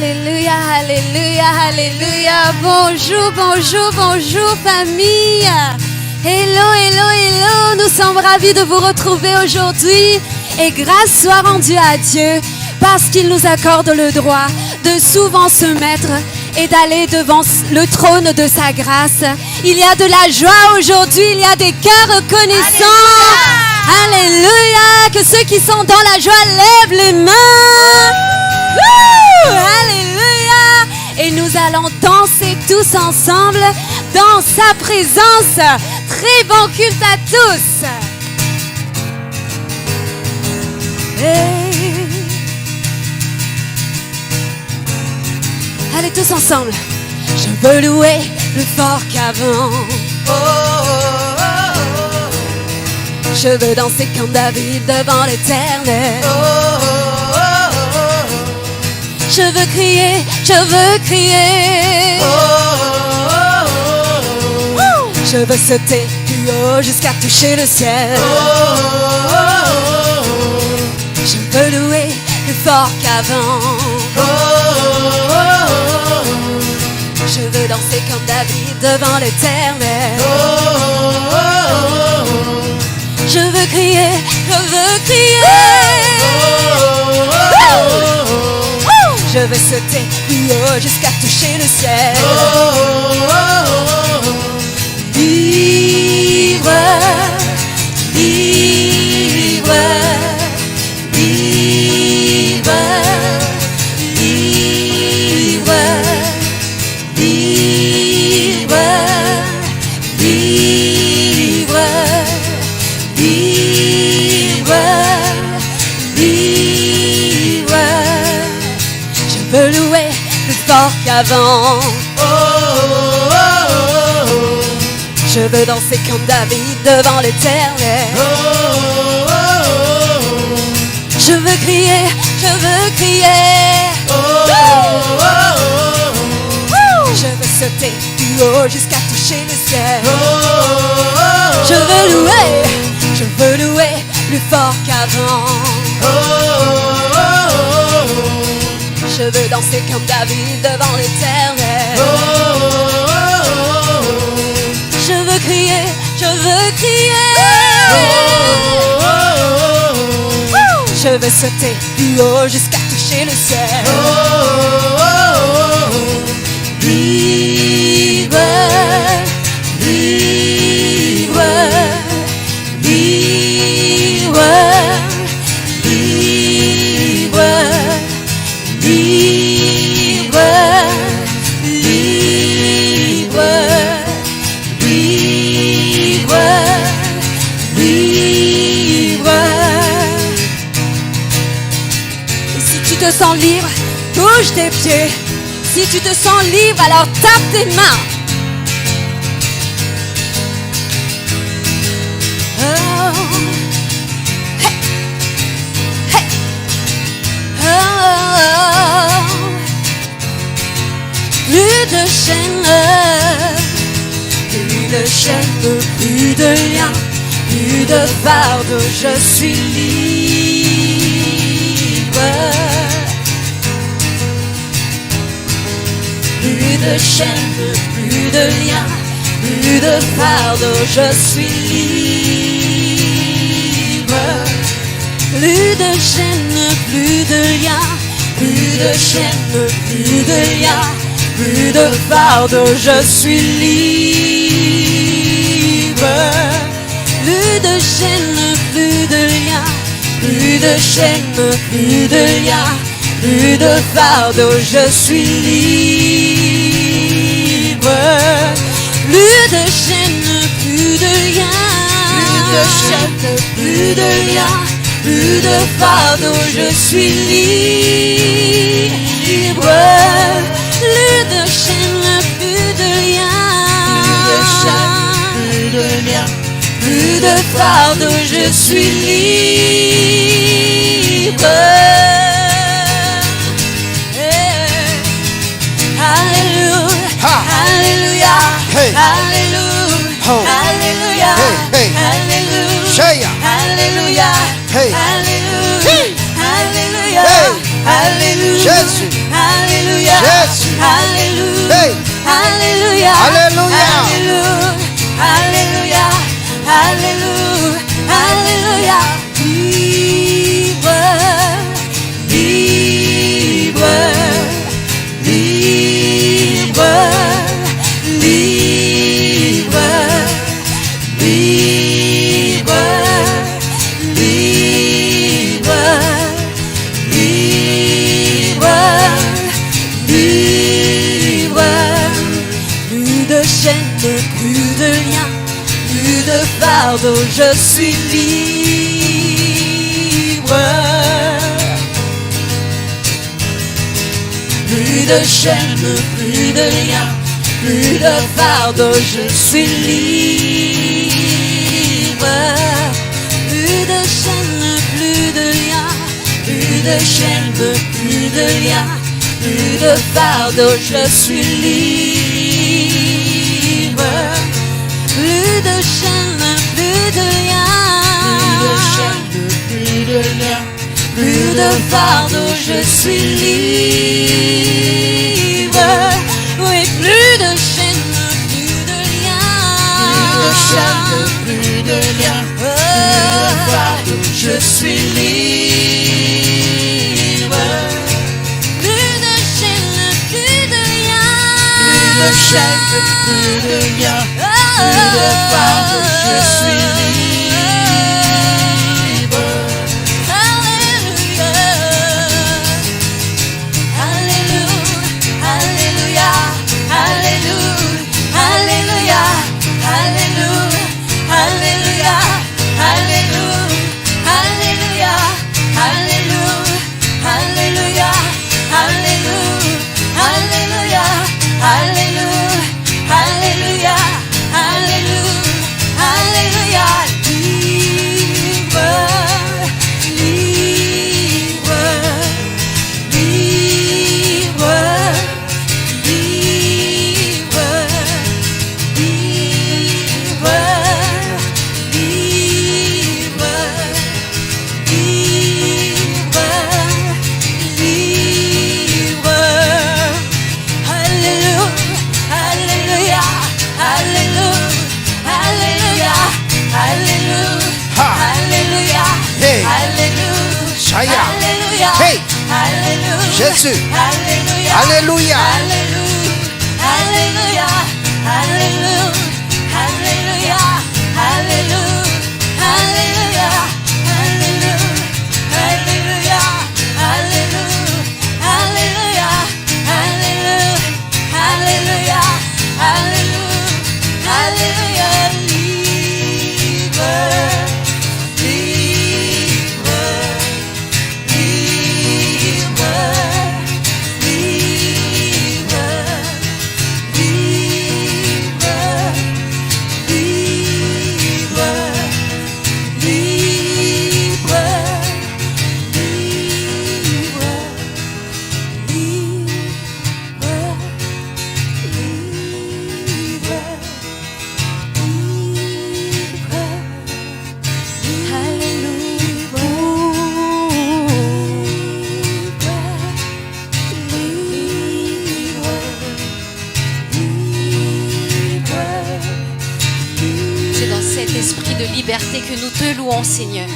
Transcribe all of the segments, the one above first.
Alléluia, alléluia, alléluia. Bonjour, bonjour, bonjour famille. Hello, hello, hello. Nous sommes ravis de vous retrouver aujourd'hui. Et grâce soit rendue à Dieu parce qu'il nous accorde le droit de souvent se mettre et d'aller devant le trône de sa grâce. Il y a de la joie aujourd'hui, il y a des cœurs reconnaissants. Alléluia. Alléluia. Que ceux qui sont dans la joie lèvent les mains. Alléluia. Et nous allons danser tous ensemble dans sa présence. Très bon culte à tous. Hey. Allez tous ensemble. Je veux louer plus fort qu'avant. Je veux danser comme David devant l'Éternel. Je veux crier, je veux crier. Je veux sauter plus haut jusqu'à toucher le ciel. Je veux louer plus fort qu'avant. Je veux danser comme David devant l'Éternel. Je veux crier, je veux crier. Je veux sauter plus haut jusqu'à toucher le ciel. Libre, libre, libre, libre, libre, libre, libre, libre. Je veux louer plus fort qu'avant. Je veux danser comme David devant l'Éternel. Je veux crier, je veux crier. Je veux sauter plus haut jusqu'à toucher le ciel. Je veux louer plus fort qu'avant. Je veux danser comme David devant l'Éternel. Je veux crier, je veux crier. Je veux sauter plus haut jusqu'à toucher le ciel. Libre, libre, libre, libre, libre, libre, libre, libre. Et si tu te sens libre, bouge tes pieds. Si tu te sens libre, alors tape tes mains. Oh. Hey. Hey. Oh. Plus de chaînes, plus de chaînes, plus de liens, plus de fardeau, je suis libre. Plus de chaînes, plus de liens, plus de fardeau, je suis libre. Plus de chaînes, plus de liens, plus de chaînes, plus de liens, plus de fardeau, je suis libre. Plus de chaînes, plus de liens, plus de chaînes, plus de liens, plus de fardeau, je suis libre. Plus de chaînes, plus de liens, plus de chaînes, plus de liens, plus de fardeau, je suis libre. Plus de chaînes, plus de liens, plus de chaînes, plus de liens, plus de fardeau, je suis libre. Alléluia, Hey. Alléluia, Oh. Alléluia, Hey, hey. Alléluia, Shaya. Alléluia, Hey. Alléluia, Hey. Alléluia, Hey. Alléluia, Jésus. Alléluia. Jésus. Alléluia. Hey. Alléluia. Alléluia. Alléluia. Alléluia. Alléluia. Libre. Libre. Libre. Libre. Libre. Libre. Libre. Libre. Plus de chaînes, plus de liens, plus de fardeau, je suis libre. Plus de chaînes, plus de liens, plus de fardeau, je suis libre. Plus de chaînes, plus de liens, plus de chaînes, plus de liens, plus de fardeau, je suis libre. Plus de chaînes, plus de liens, Plus de liens, plus de fardeau, je suis libre. Oui, plus de chaînes, plus de liens, plus de liens, je suis libre. Plus de chaînes, plus de liens, plus de chaînes, plus de liens, plus de fardeau, je suis libre. Alléluia. Alléluia. Alléluia. Alléluia. Alléluia. Alléluia. Alléluia. Alléluia. Alléluia. Alléluia. Alléluia. Alléluia. Alléluia. Alléluia. Alléluia. Alléluia. Libre. Libre. Libre. Libre. Libre. Libre. Libre. Libre. Alléluia. Alléluia. Alléluia. Alléluia. Ha. Alléluia. Hey. Alléluia. Shaya. Alléluia. Hey. Alléluia. Jésus. Alléluia. Alléluia. Alléluia. Alléluia. Alléluia. Alléluia. Alléluia. Alléluia. Alléluia. Alléluia. Alléluia. Alléluia. Alléluia. Alléluia. Libre. Libre. Libre. Libre. Libre. Libre. Libre. C'est dans cet esprit de liberté que nous te louons, Seigneur.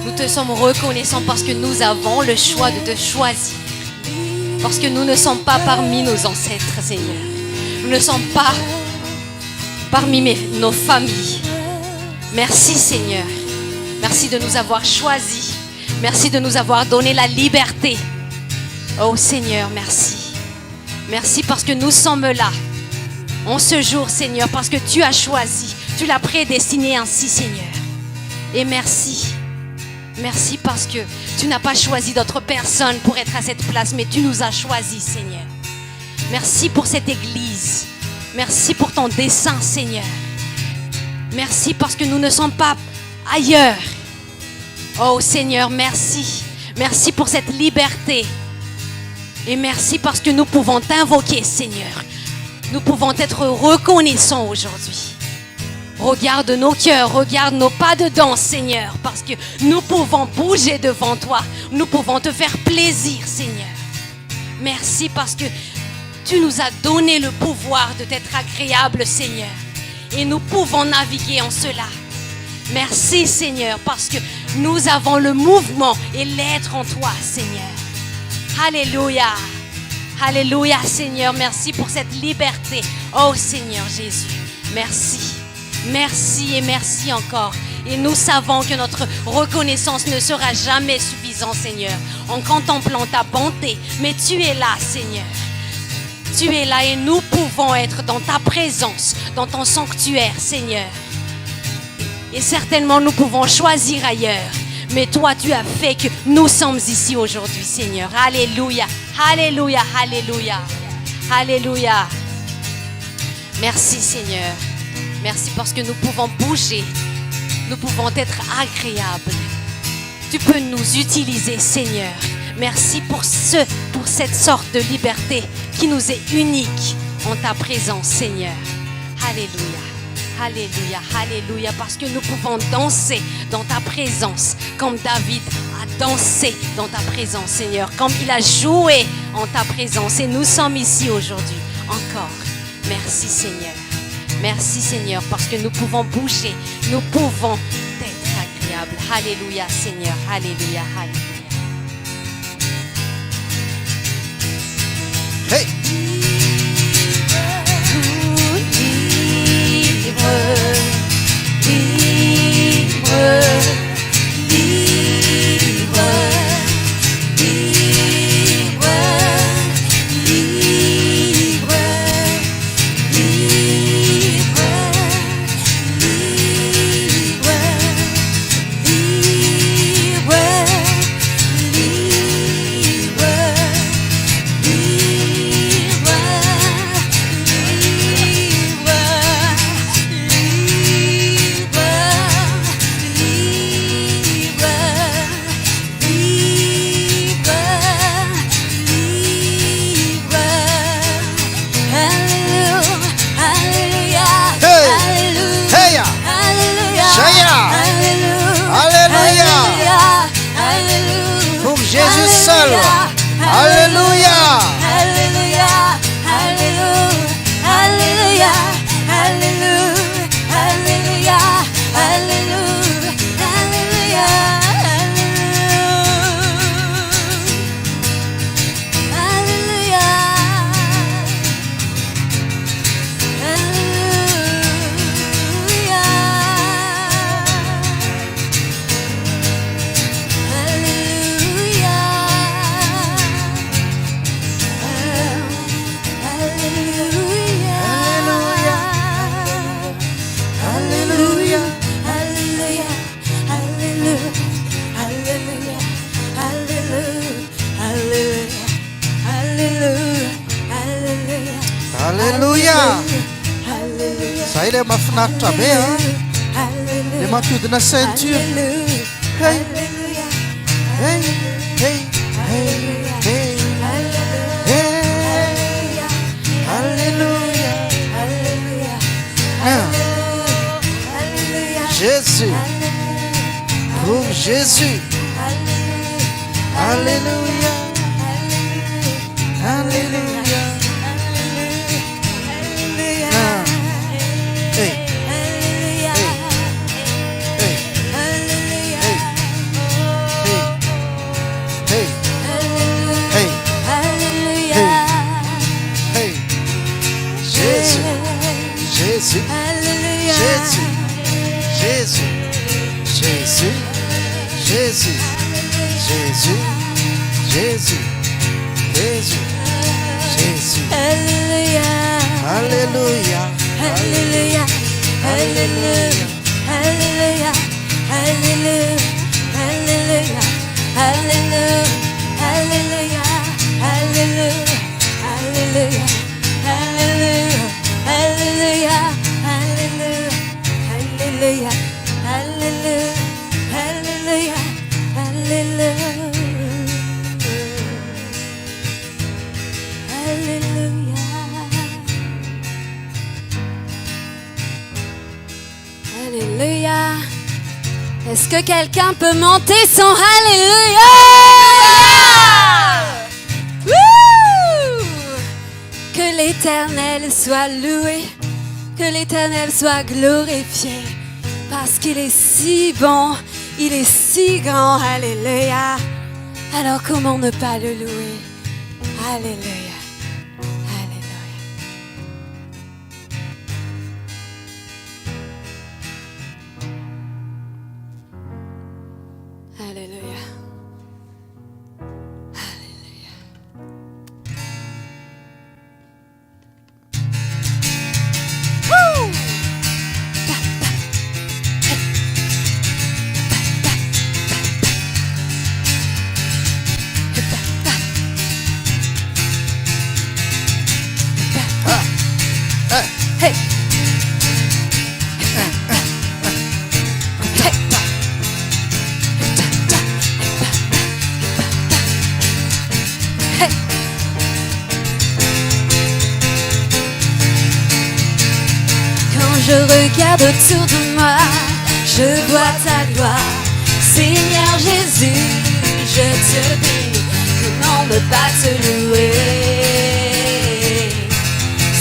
Nous te sommes reconnaissants parce que nous avons le choix de te choisir. Parce que nous ne sommes pas parmi nos ancêtres, Seigneur. Nous ne sommes pas parmi nos familles. Merci, Seigneur. Merci de nous avoir choisis. Merci de nous avoir donné la liberté. Oh Seigneur, merci. Merci parce que nous sommes là en ce jour, Seigneur, parce que tu as choisi. Tu l'as prédestiné ainsi, Seigneur. Et merci. Merci parce que tu n'as pas choisi d'autres personnes pour être à cette place, mais tu nous as choisis, Seigneur. Merci pour cette église. Merci pour ton dessein, Seigneur. Merci parce que nous ne sommes pas ailleurs. Oh Seigneur, merci. Merci pour cette liberté. Et merci parce que nous pouvons t'invoquer, Seigneur. Nous pouvons être reconnaissants aujourd'hui. Regarde nos cœurs, regarde nos pas de danse, Seigneur, parce que nous pouvons bouger devant toi. Nous pouvons te faire plaisir, Seigneur. Merci parce que tu nous as donné le pouvoir de t'être agréable, Seigneur. Et nous pouvons naviguer en cela. Merci, Seigneur, parce que nous avons le mouvement et l'être en toi, Seigneur. Alléluia. Alléluia, Seigneur. Merci pour cette liberté. Oh, Seigneur Jésus. Merci. Merci et merci encore. Et nous savons que notre reconnaissance ne sera jamais suffisante, Seigneur, en contemplant ta bonté. Mais tu es là, Seigneur. Tu es là et nous pouvons être dans ta présence, dans ton sanctuaire, Seigneur. Et certainement, nous pouvons choisir ailleurs. Mais toi, tu as fait que nous sommes ici aujourd'hui, Seigneur. Alléluia. Alléluia. Alléluia. Alléluia. Merci, Seigneur. Merci parce que nous pouvons bouger. Nous pouvons être agréables. Tu peux nous utiliser, Seigneur. Merci pour cette sorte de liberté qui nous est unique en ta présence, Seigneur. Alléluia. Alléluia, alléluia, parce que nous pouvons danser dans ta présence, comme David a dansé dans ta présence, Seigneur, comme il a joué en ta présence. Et nous sommes ici aujourd'hui encore. Merci, Seigneur. Merci, Seigneur, parce que nous pouvons bouger, nous pouvons être agréables. Alléluia, Seigneur, alléluia, alléluia. Hey! Ça il est ma fenêtre bien. Les mains de la ceinture. Hey, hey, hey, hey, hey, hey. Alléluia. Jésus. Pour Jésus. Alléluia. Alléluia. Jésus, Jésus, Jésus, Jésus, Jésus, Jésus, Jésus, Jésus, Jésus. Alléluia, Alléluia, Alléluia, Alléluia, Alléluia, Alléluia, Alléluia, Alléluia, Alléluia, Alléluia, Alléluia. Hallelujah, hallelujah, hallelujah, hallelujah, hallelujah, hallelujah, hallelujah, hallelujah. Est-ce que quelqu'un peut monter son hallelujah? Woo! l'Éternel soit loué, que l'Éternel soit glorifié, parce qu'il est si bon, il est si grand, alléluia. Alors comment ne pas le louer? Alléluia, alléluia. Alléluia. Je regarde autour de moi, je vois ta gloire. Seigneur Jésus, je te bénis. Comment ne pas te louer?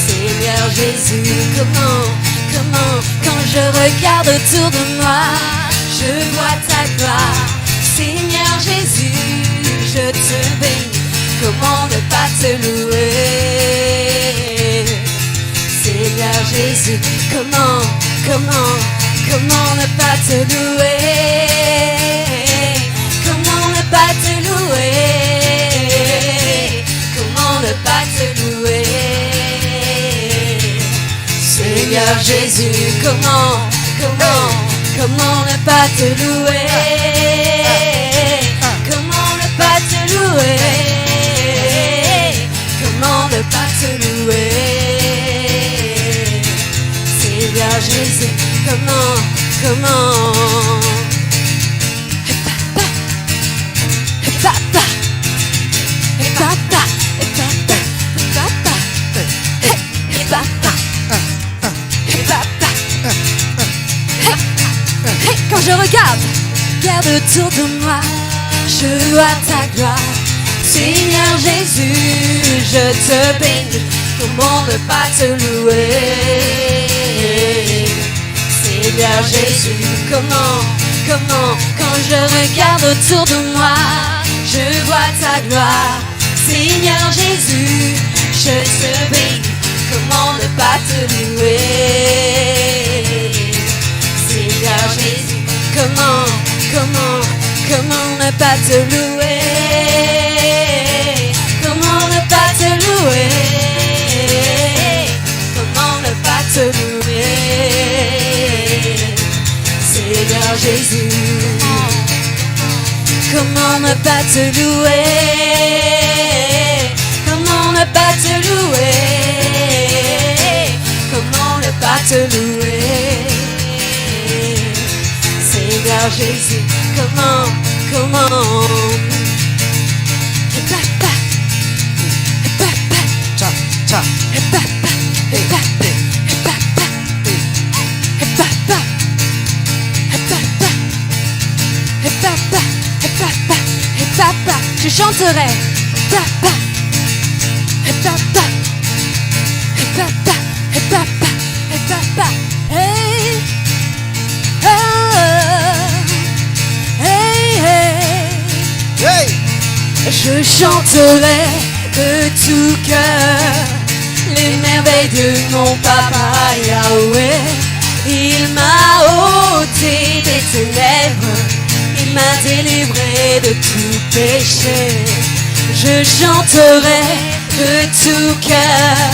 Seigneur Jésus, comment, quand je regarde autour de moi, je vois ta gloire. Seigneur Jésus, je te bénis. Comment ne pas te louer? Seigneur Jésus, comment ne pas te louer? Comment ne pas te louer? Comment ne pas te louer? Seigneur Jésus, comment ne pas te louer? Comment ne pas te louer? Comment ne pas te louer? Seigneur Jésus, comment quand je regarde autour de moi, je vois ta gloire. Seigneur Jésus, je te bénis. Comment ne pas te louer? Seigneur Jésus, comment, quand je regarde autour de moi, je vois ta gloire. Seigneur Jésus, je te bénis. Comment ne pas te louer? Seigneur Jésus, comment ne pas te louer? Comment ne pas te louer? Comment ne pas te louer? Seigneur Jésus, comment ne pas te louer? Comment ne pas te louer? Comment ne pas te louer? Seigneur Jésus, comment je chanterai je chanterai de tout cœur les merveilles de mon papa Yahweh. Il m'a ôté des ténèbres, il m'a délivré de tout péché. Je chanterai de tout cœur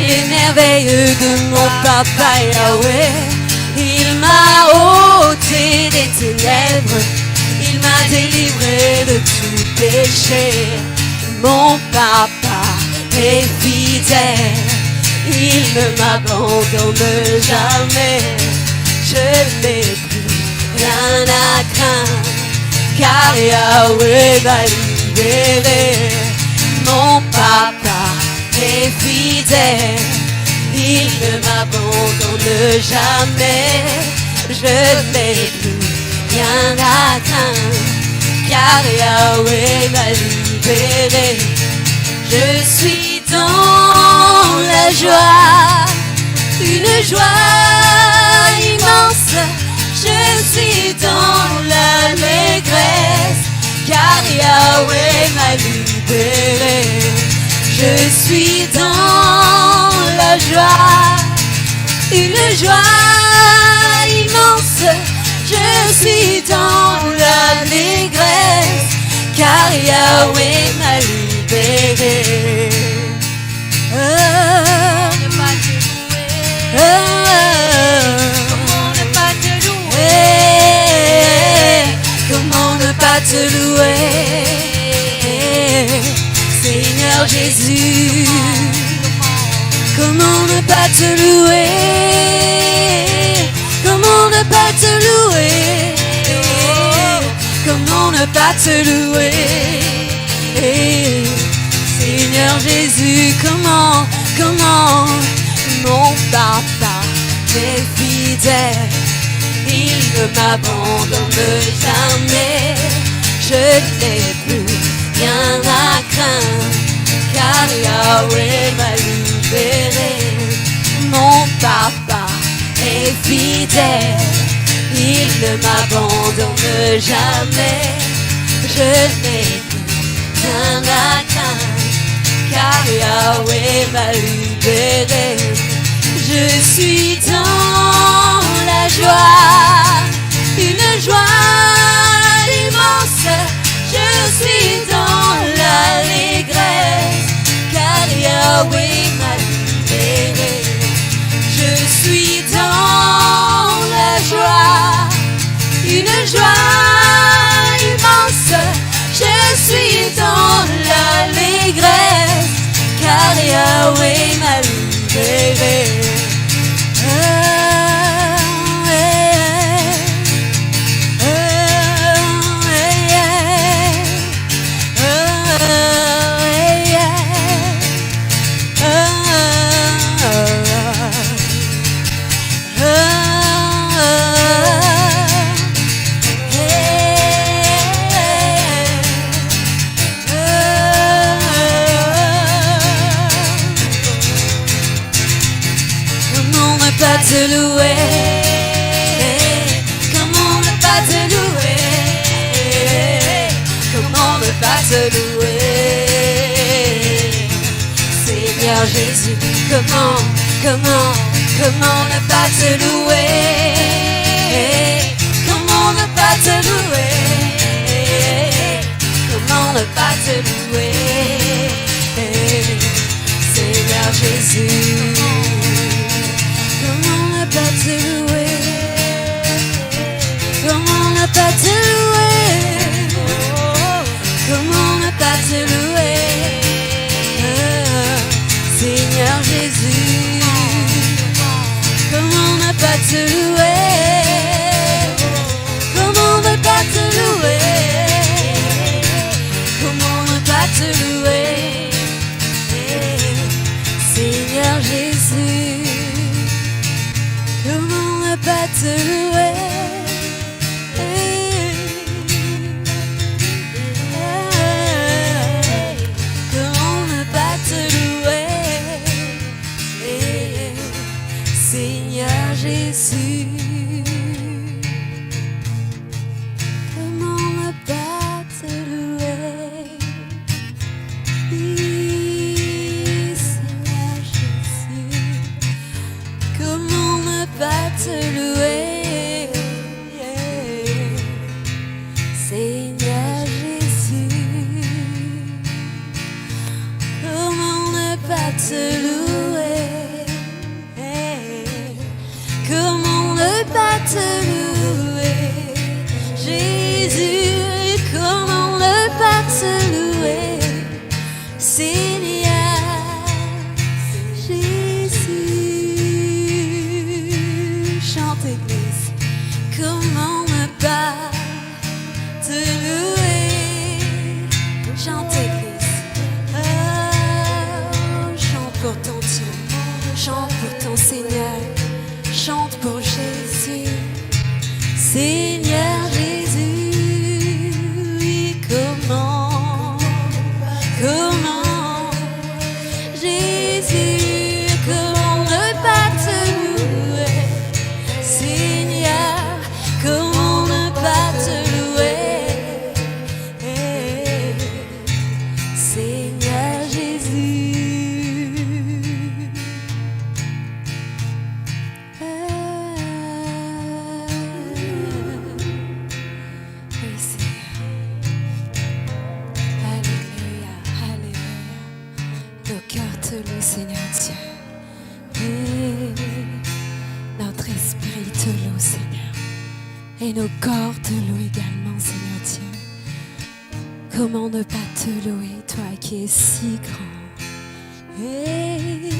les merveilles de mon papa Yahweh. Il m'a ôté des ténèbres, il m'a délivré de tout péché. Mon papa est fidèle, il ne m'abandonne jamais. Je n'ai plus rien à craindre, car Yahweh m'a libéré. Mon papa est fidèle, il ne m'abandonne jamais. Je n'ai plus rien à craindre, car Yahweh m'a libéré. Je suis dans la joie, une joie immense. Je suis dans l'allégresse, car Yahweh m'a libéré. Je suis dans la joie, une joie immense. Je suis dans l'allégresse, car Yahweh m'a libéré. Comment ne pas te louer? Comment ne pas te louer? Seigneur Jésus, comment ne pas te louer? Comment ne pas te louer? Comment ne pas te louer? Seigneur Jésus, comment mon papa est fidèle, il ne m'abandonne jamais. Je n'ai plus rien à craindre, car Yahweh m'a libéré. Mon papa est fidèle, il ne m'abandonne jamais. Je n'ai plus rien à craindre, car Yahweh m'a libéré. Je suis dans la joie, une joie immense. Je suis dans l'allégresse, car Yahweh m'a libéré. Je suis dans la joie, une joie immense. Je suis dans l'allégresse, car Yahweh m'a libéré. Te louer, comment ne pas te louer, comment ne pas te louer, Seigneur Jésus, comment ne pas te louer, comment ne pas te louer, comment ne pas te louer, Seigneur Jésus. Comment ne pas te louer? Comment ne pas te louer? Comment ne pas te louer? Seigneur Jésus, comment ne pas te louer? Comment ne pas te louer? Comment ne pas te louer? Seigneur Jésus, comment ne pas te louer? Comment ne pas te louer? Seigneur Jésus, comment ne pas te louer? Seigneur Jésus, comment ne pas te louer? Seigneur Jésus, comment ne pas te louer? Comment ne pas te louer? Jésus, comment ne pas te louer? Seigneur Jésus, chante Église, comment ne pas te louer? Chante Église, oh, chante pour ton Dieu, chante pour ton Seigneur, chante pour Jésus, Seigneur Jésus, oui, comment Et nos corps te louent également, Seigneur Dieu. Comment ne pas te louer, toi qui es si grand? Hey.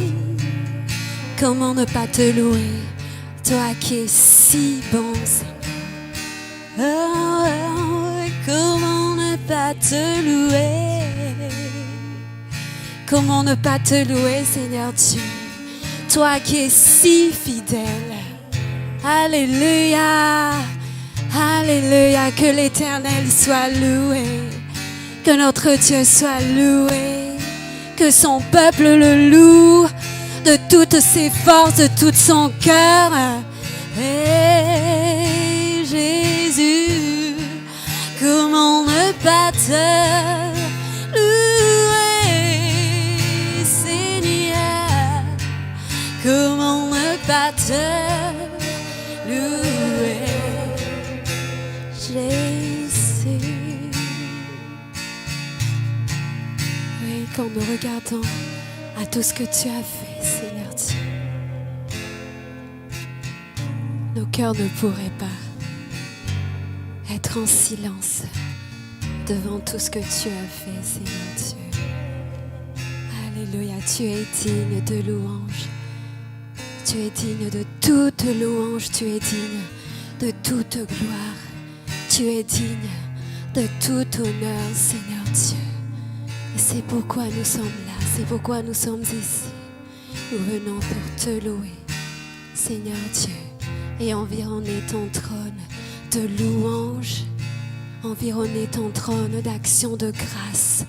Comment ne pas te louer, toi qui es si bon, Seigneur? Oh, comment ne pas te louer? Comment ne pas te louer, Seigneur Dieu? Toi qui es si fidèle. Alléluia. Alléluia. Que l'Éternel soit loué. Que notre Dieu soit loué. Que son peuple le loue de toutes ses forces, de tout son cœur. Et Jésus, comment ne pas te louer, Seigneur? Comment ne pas te louer, Jésus? Oui, quand nous regardons à tout ce que tu as fait, Seigneur Dieu, nos cœurs ne pourraient pas être en silence devant tout ce que tu as fait, Seigneur Dieu. Alléluia, tu es digne de louange. Tu es digne de toute louange, tu es digne de toute gloire. Tu es digne de tout honneur, Seigneur Dieu. Et c'est pourquoi nous sommes là, c'est pourquoi nous sommes ici. Nous venons pour te louer, Seigneur Dieu, et environner ton trône de louange, environner ton trône d'action de grâce,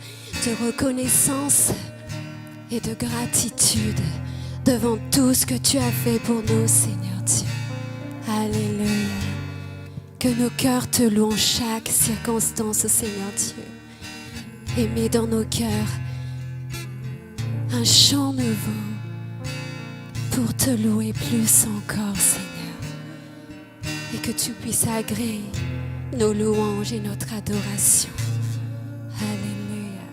de reconnaissance et de gratitude devant tout ce que tu as fait pour nous, Seigneur Dieu. Alléluia. Que nos cœurs te louent en chaque circonstance, Seigneur Dieu. Et mets dans nos cœurs un chant nouveau pour te louer plus encore, Seigneur. Et que tu puisses agréer nos louanges et notre adoration. Alléluia.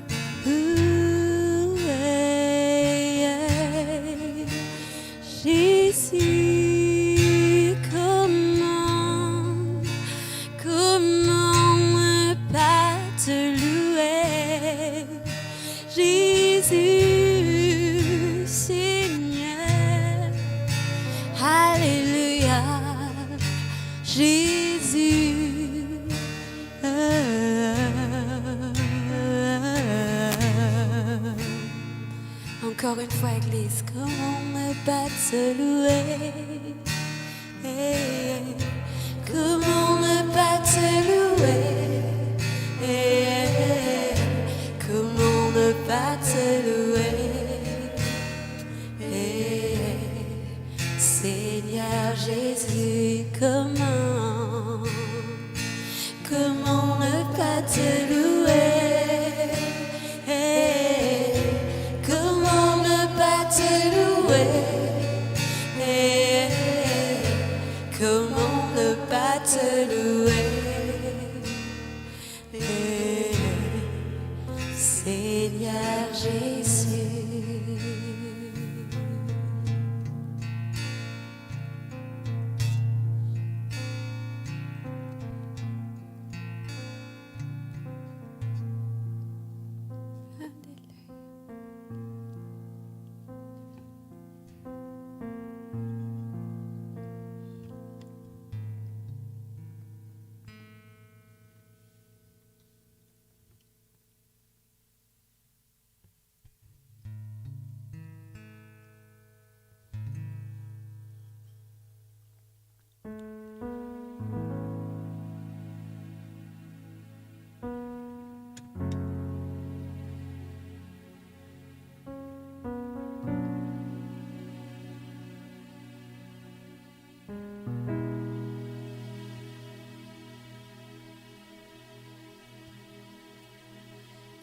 Jésus, comment ne pas te louer? Jésus, Seigneur, alléluia, Jésus. Encore une fois, Église, comment ne pas te louer? Hey, comment ne pas te louer? Hey, comment ne pas te louer? Hey, Seigneur Jésus, comment ne pas te louer? Comment ne pas te louer, Seigneur Jésus?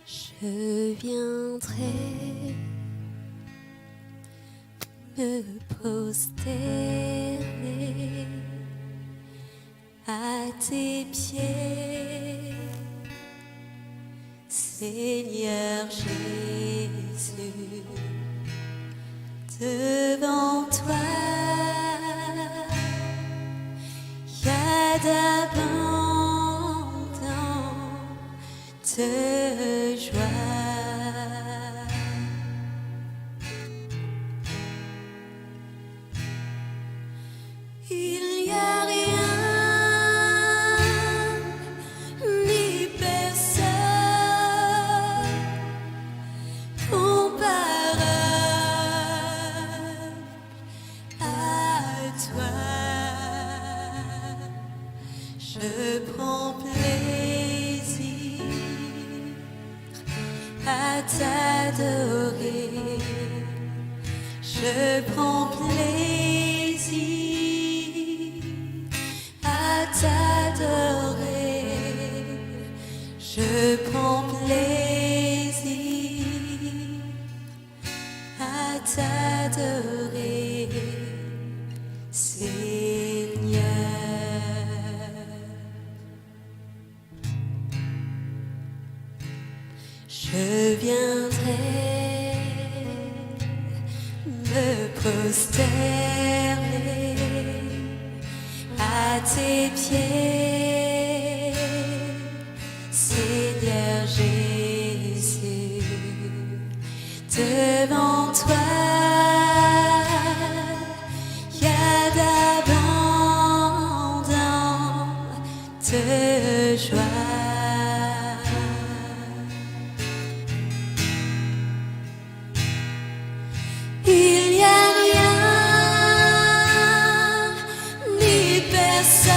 Je viendrai me prosterner à tes pieds, Seigneur Jésus, devant toi, y a d'abondante joie. Il n'y a rien ni personne comparable à toi. Je prends plaisir à t'adorer. Je prends plaisir à t'adorer. Je prends plaisir à t'adorer, Seigneur. Je viendrai me prosterner à tes pieds, Seigneur Jésus. Devant toi, il y a d'abondante joie. Il n'y a rien ni personne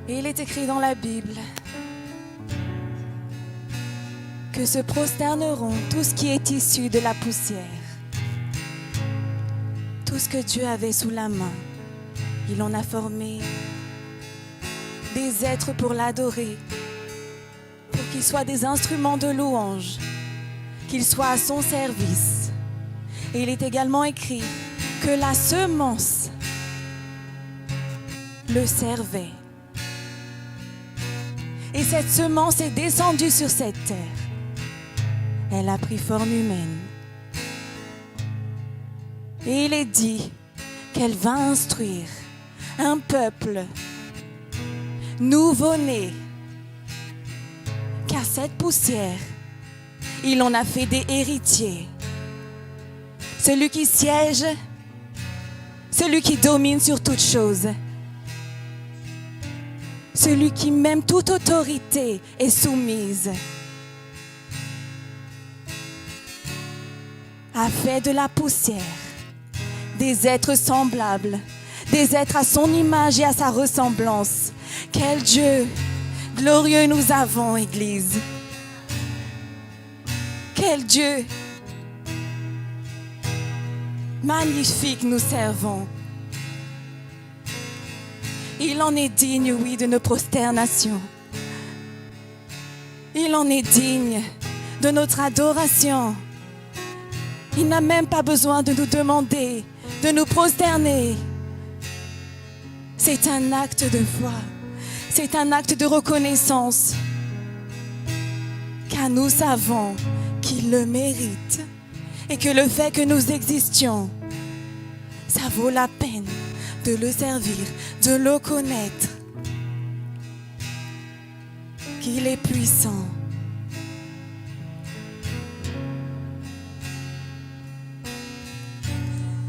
Et il est écrit dans la Bible que se prosterneront tout ce qui est issu de la poussière. Tout ce que Dieu avait sous la main, il en a formé des êtres pour l'adorer, pour qu'ils soient des instruments de louange, qu'ils soient à son service. Et il est également écrit que la semence le servait. Et cette semence est descendue sur cette terre. Elle a pris forme humaine. Et il est dit qu'elle va instruire un peuple nouveau-né. Car cette poussière, il en a fait des héritiers. Celui qui siège, celui qui domine sur toute chose. Celui qui même toute autorité est soumise. A fait de la poussière des êtres semblables, des êtres à son image et à sa ressemblance. Quel Dieu glorieux nous avons, Église. Quel Dieu magnifique nous servons. Il en est digne, oui, de nos prosternations. Il en est digne de notre adoration. Il n'a même pas besoin de nous demander, de nous prosterner. C'est un acte de foi. C'est un acte de reconnaissance. Car nous savons qu'il le mérite. Et que le fait que nous existions, ça vaut la peine de le servir, de le connaître. Qu'il est puissant.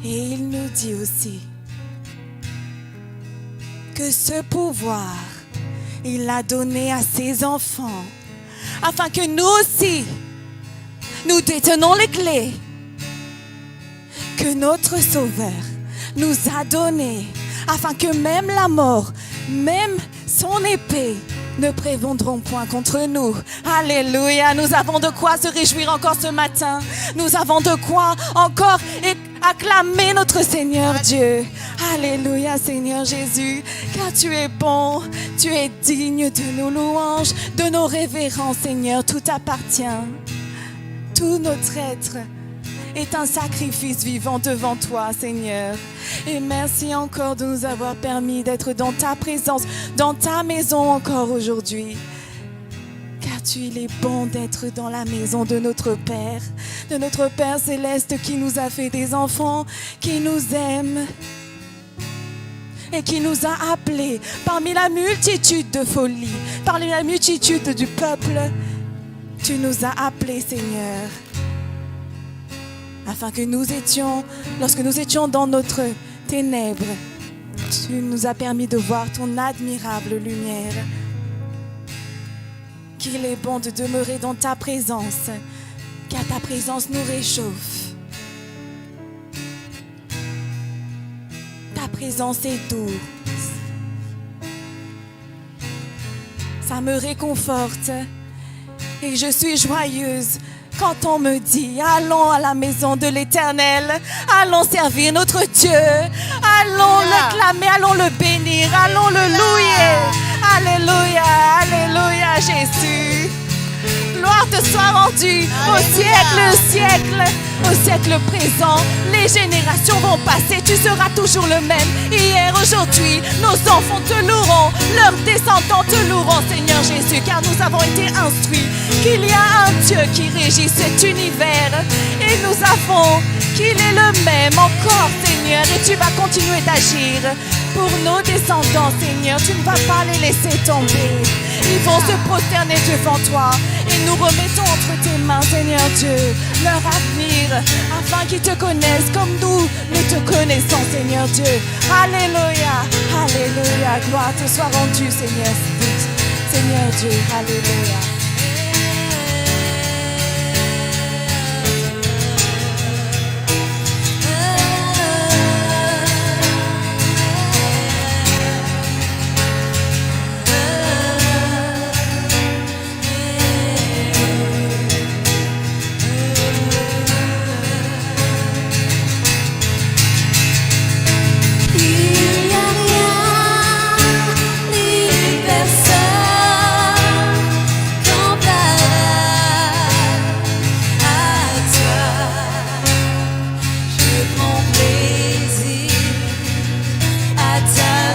Et il nous dit aussi que ce pouvoir, il l'a donné à ses enfants, afin que nous aussi, nous détenons les clés que notre Sauveur nous a données, afin que même la mort, même son épée, ne prévaudront point contre nous. Alléluia, nous avons de quoi se réjouir encore ce matin. Nous avons de quoi encore acclamer notre Seigneur Dieu. Alléluia, Seigneur Jésus, car tu es bon, tu es digne de nos louanges, de nos révérences, Seigneur. Tout appartient. Tout notre être est un sacrifice vivant devant toi, Seigneur. Et merci encore de nous avoir permis d'être dans ta présence, dans ta maison encore aujourd'hui. Car il est bon d'être dans la maison de notre Père céleste qui nous a fait des enfants, qui nous aime et qui nous a appelés parmi la multitude de folies, parmi la multitude du peuple. Tu nous as appelés, Seigneur, afin que lorsque nous étions dans notre ténèbres, tu nous as permis de voir ton admirable lumière. Qu'il est bon de demeurer dans ta présence, car ta présence nous réchauffe. Ta présence est douce. Ça me réconforte et je suis joyeuse quand on me dit « Allons à la maison de l'Éternel, allons servir notre Dieu, allons l'acclamer, allons le bénir, allons le louer. » Alléluia, alléluia Jésus. Gloire te soit rendue au siècle présent. Les générations vont passer, tu seras toujours le même. Hier, aujourd'hui, nos enfants te loueront, leurs descendants te loueront, Seigneur Jésus, car nous avons été instruits qu'il y a un Dieu qui régit cet univers. Et nous savons qu'il est le même encore, Seigneur, et tu vas continuer d'agir pour nos descendants, Seigneur. Tu ne vas pas les laisser tomber. Ils vont se prosterner devant toi et nous remettons entre tes mains, Seigneur Dieu, leur avenir, afin qu'ils te connaissent comme nous te connaissons, Seigneur Dieu. Alléluia, alléluia, gloire te soit rendue, Seigneur Dieu, alléluia.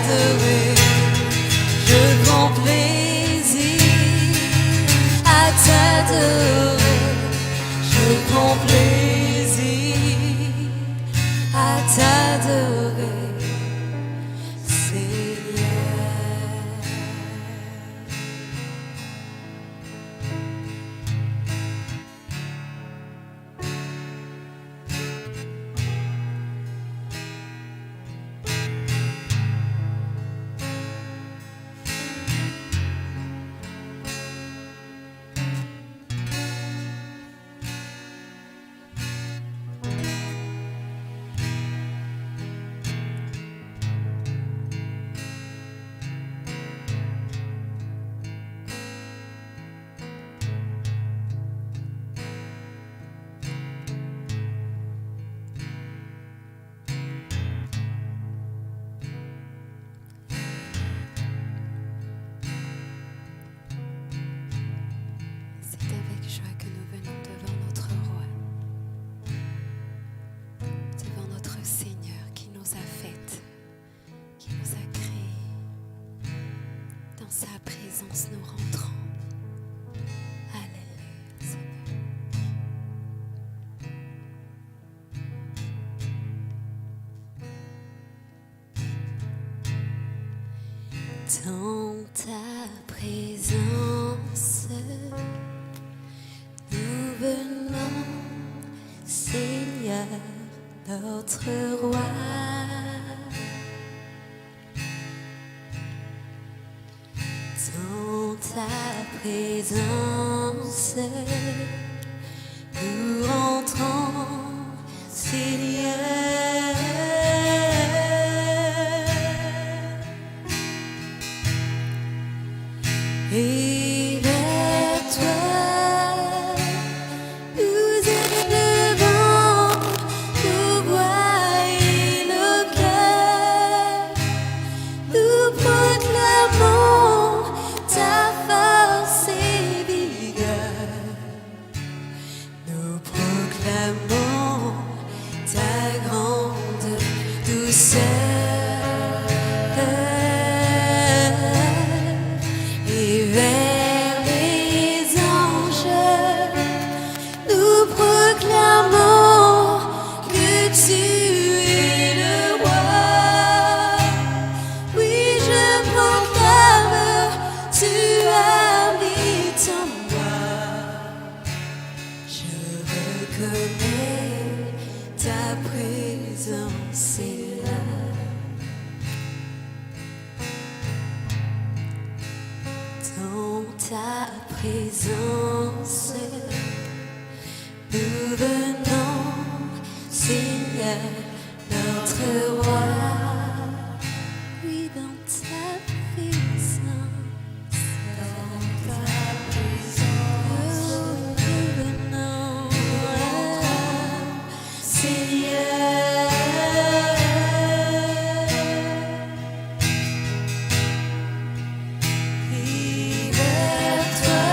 t'adorer. Je prends plaisir à t'adorer. Je prends plaisir à t'adorer, Seigneur. C'est avec joie que nous venons devant notre roi, devant notre Seigneur qui nous a fait, qui nous a créés. Dans sa présence nous rentrons. Alléluia, Seigneur. Dans ta présence, nous venons, Seigneur, notre roi. Dans ta présence, nous rentrons, Seigneur. Et vers toi, nous élevons nos voix et nos cœurs. Nous proclamons ta force et vigueur. Nous proclamons ta grande douceur. Et vers les anges, nous proclamons que tu es le roi. Oui, je proclame, tu habites en moi. Je reconnais ta présence est là. Dans ta présence, nous venons, Seigneur, notre roi. Oui, dans ta présence, nous venons, Seigneur. Et vers toi,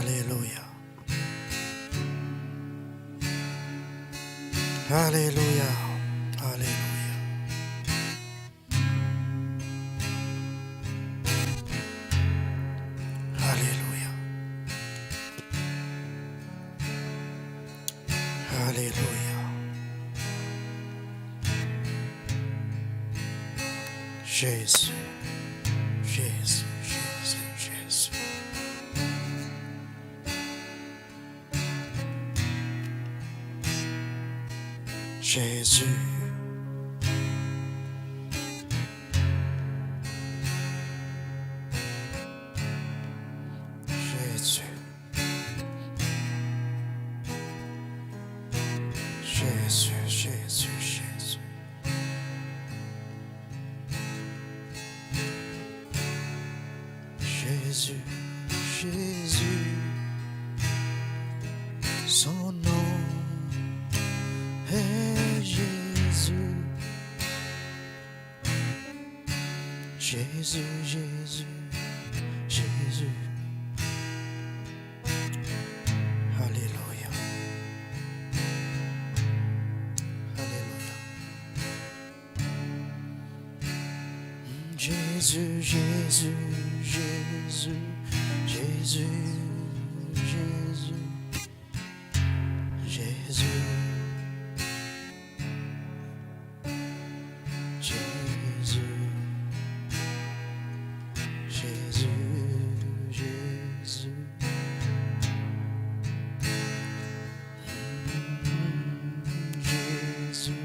Alléluia. Alléluia. Alléluia. Alléluia. Alléluia. Jésus. Jésus. Jésus. Jésus. Jésus. Jésus. Jésus, Jésus, Jésus. Jésus, Jésus. Son nom est Jésus. Jésus, Jésus, Jésus. Alléluia. Alléluia. Jésus, Jésus, Jésus, Jésus, Jésus, Jésus. Jésus, Jésus, Jésus. Jésus,